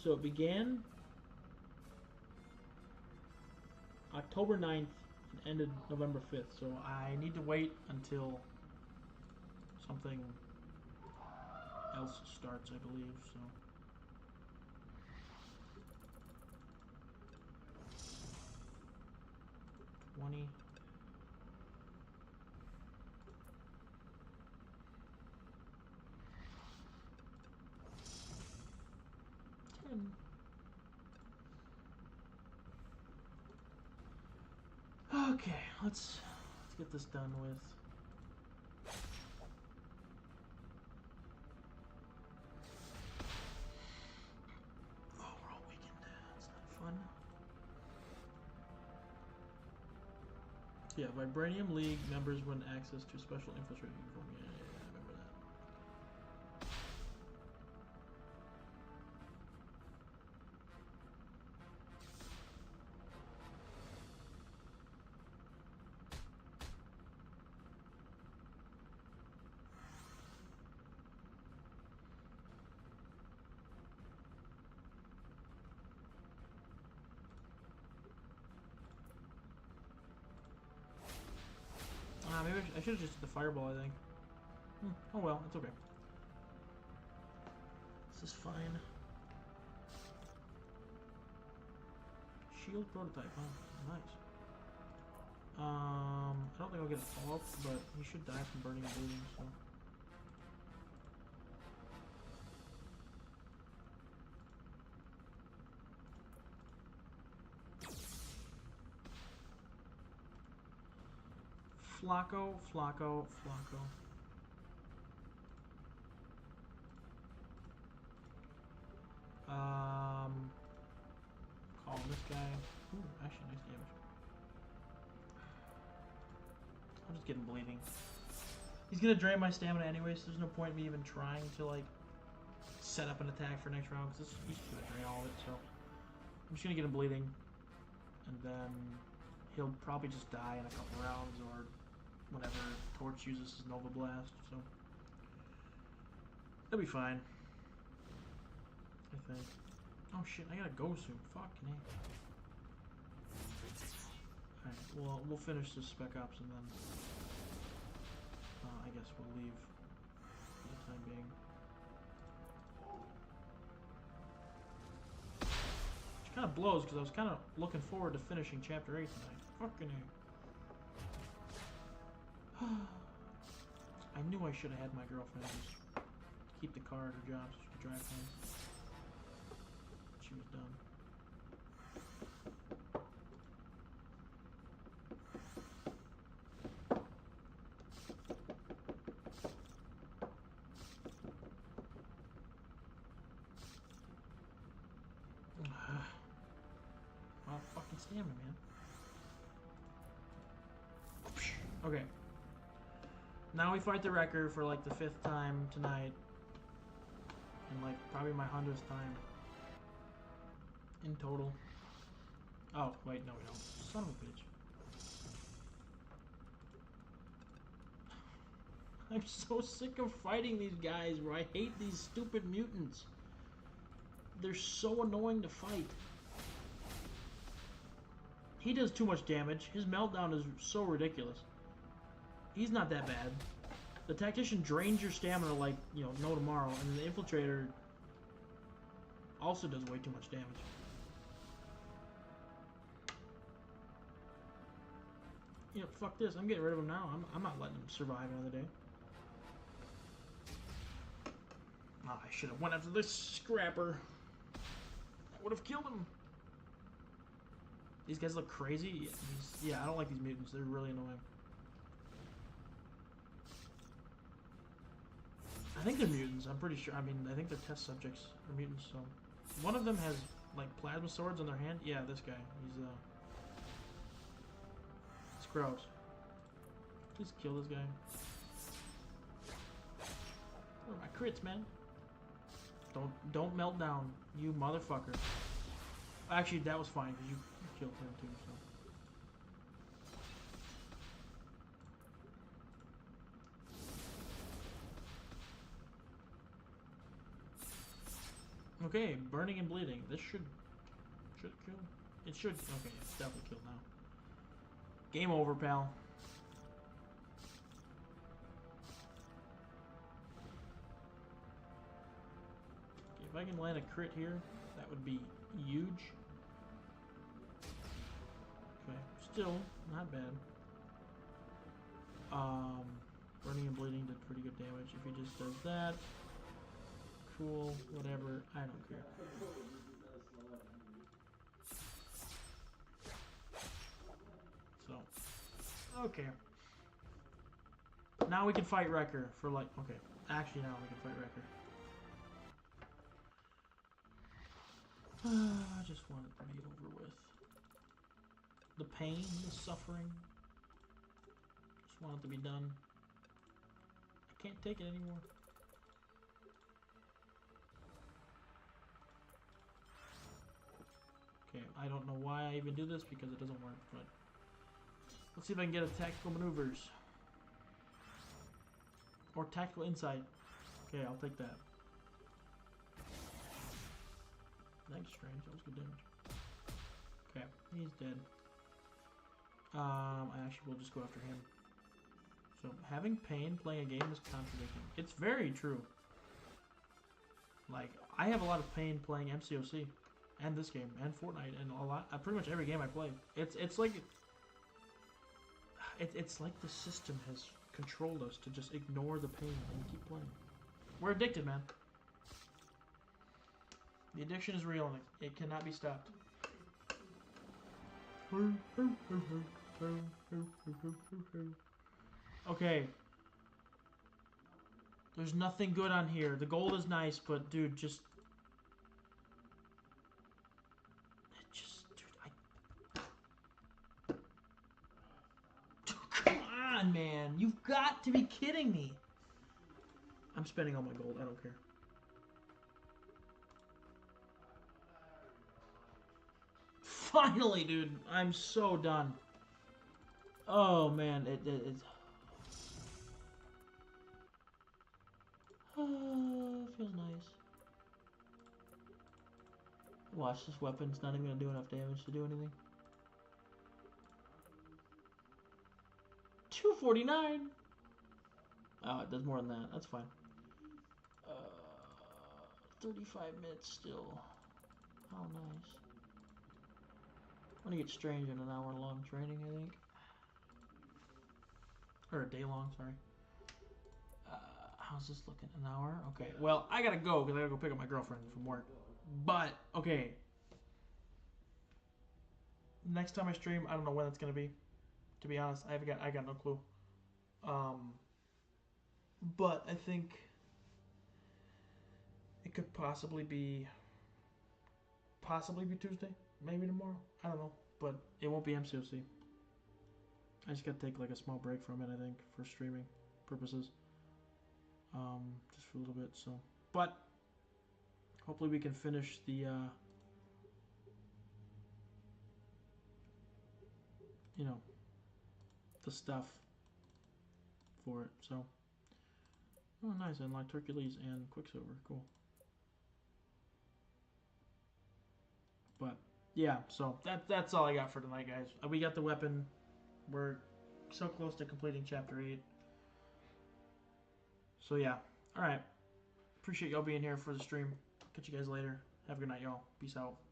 So it began October 9th and ended November 5th. So I need to wait until something else starts, I believe. So 20. Okay, let's get this done with. Oh, we're all weekend. That's not fun. Yeah, Vibranium League members win access to special infiltrator uniform. Yeah, I remember that. Maybe I should have just did the fireball, I think. Oh well, it's okay. This is fine. Shield prototype, huh? Nice. I don't think I'll get a follow-up, but he should die from burning and bleeding, so. Flacco. Call this guy. Ooh, actually, nice damage. I'll just get him bleeding. He's gonna drain my stamina anyway, so there's no point in me even trying to, like, set up an attack for next round, because he's gonna drain all of it, so. I'm just gonna get him bleeding, and then he'll probably just die in a couple rounds, or whenever Torch uses his Nova Blast, so. That'll be fine. I think. Oh shit, I gotta go soon. Fucking A. Alright, well, we'll finish this Spec Ops and then I guess we'll leave for the time being. Which kind of blows because I was kind of looking forward to finishing Chapter 8 tonight. Fucking A. I knew I should have had my girlfriend just keep the car at her job so she could drive home. She was done. Wow, fucking stamina, man. Okay. Now we fight the Wrecker for like the 5th time tonight. And like probably my 100th time. In total. Oh, wait, no we don't. Son of a bitch. I'm so sick of fighting these guys where I hate these stupid mutants. They're so annoying to fight. He does too much damage. His meltdown is so ridiculous. He's not that bad. The Tactician drains your stamina like, you know, no tomorrow, and the Infiltrator also does way too much damage. You know, fuck this. I'm getting rid of him now. I'm not letting him survive another day. Oh, I should have went after this scrapper. I would have killed him. These guys look crazy. Yeah, I don't like these mutants. They're really annoying. I think they're mutants. I'm pretty sure. I mean, I think they're test subjects for mutants. So, one of them has like plasma swords on their hand. Yeah, this guy. He's it's gross. Please kill this guy. Where are my crits, man? Don't melt down, you motherfucker. Actually, that was fine because you killed him too. So. Okay, burning and bleeding. This should kill. It should. Okay, it's definitely killed now. Game over, pal. Okay, if I can land a crit here, that would be huge. Okay, still not bad. Burning and bleeding did pretty good damage. If he just does that, cool, whatever. I don't care. So, okay. Now we can fight Wrecker for like. Okay, actually now we can fight Wrecker. I just want it to be over with. The pain, the suffering. Just want it to be done. I can't take it anymore. Okay, I don't know why I even do this because it doesn't work, but let's see if I can get a tactical maneuvers. Or tactical insight. Okay, I'll take that. Thanks, strange. That was good damage. Okay, he's dead. I actually will just go after him. So, having pain playing a game is contradicting. It's very true. Like, I have a lot of pain playing MCOC, and this game, and Fortnite, and a lot. Pretty much every game I play. It's like it's like the system has controlled us to just ignore the pain and keep playing. We're addicted, man. The addiction is real, and it cannot be stopped. Okay. There's nothing good on here. The gold is nice, but dude, just... Dude, come on, man. You've got to be kidding me. I'm spending all my gold. I don't care. Finally, dude. I'm so done. Oh, man. It's... feels nice. Watch, this weapon's not even going to do enough damage to do anything. 249. Oh, it does more than that. That's fine. 35 minutes still. How nice. I'm gonna get strange in an hour-long training, I think. Or a day-long, sorry. How's this looking? An hour? Okay. Well, I gotta go because I gotta go pick up my girlfriend from work. But, okay. Next time I stream, I don't know when it's gonna be. To be honest, I got no clue. But I think it could possibly be Tuesday, maybe tomorrow. I don't know, but it won't be MCOC. I just gotta take like a small break from it, I think, for streaming purposes. Just for a little bit. So, but hopefully we can finish the you know, the stuff for it. So, oh, nice. I unlocked Hercules and Quicksilver. Cool. But yeah, so that's all I got for tonight, guys. We got the weapon. We're so close to completing Chapter 8. So yeah, all right. Appreciate y'all being here for the stream. Catch you guys later. Have a good night, y'all. Peace out.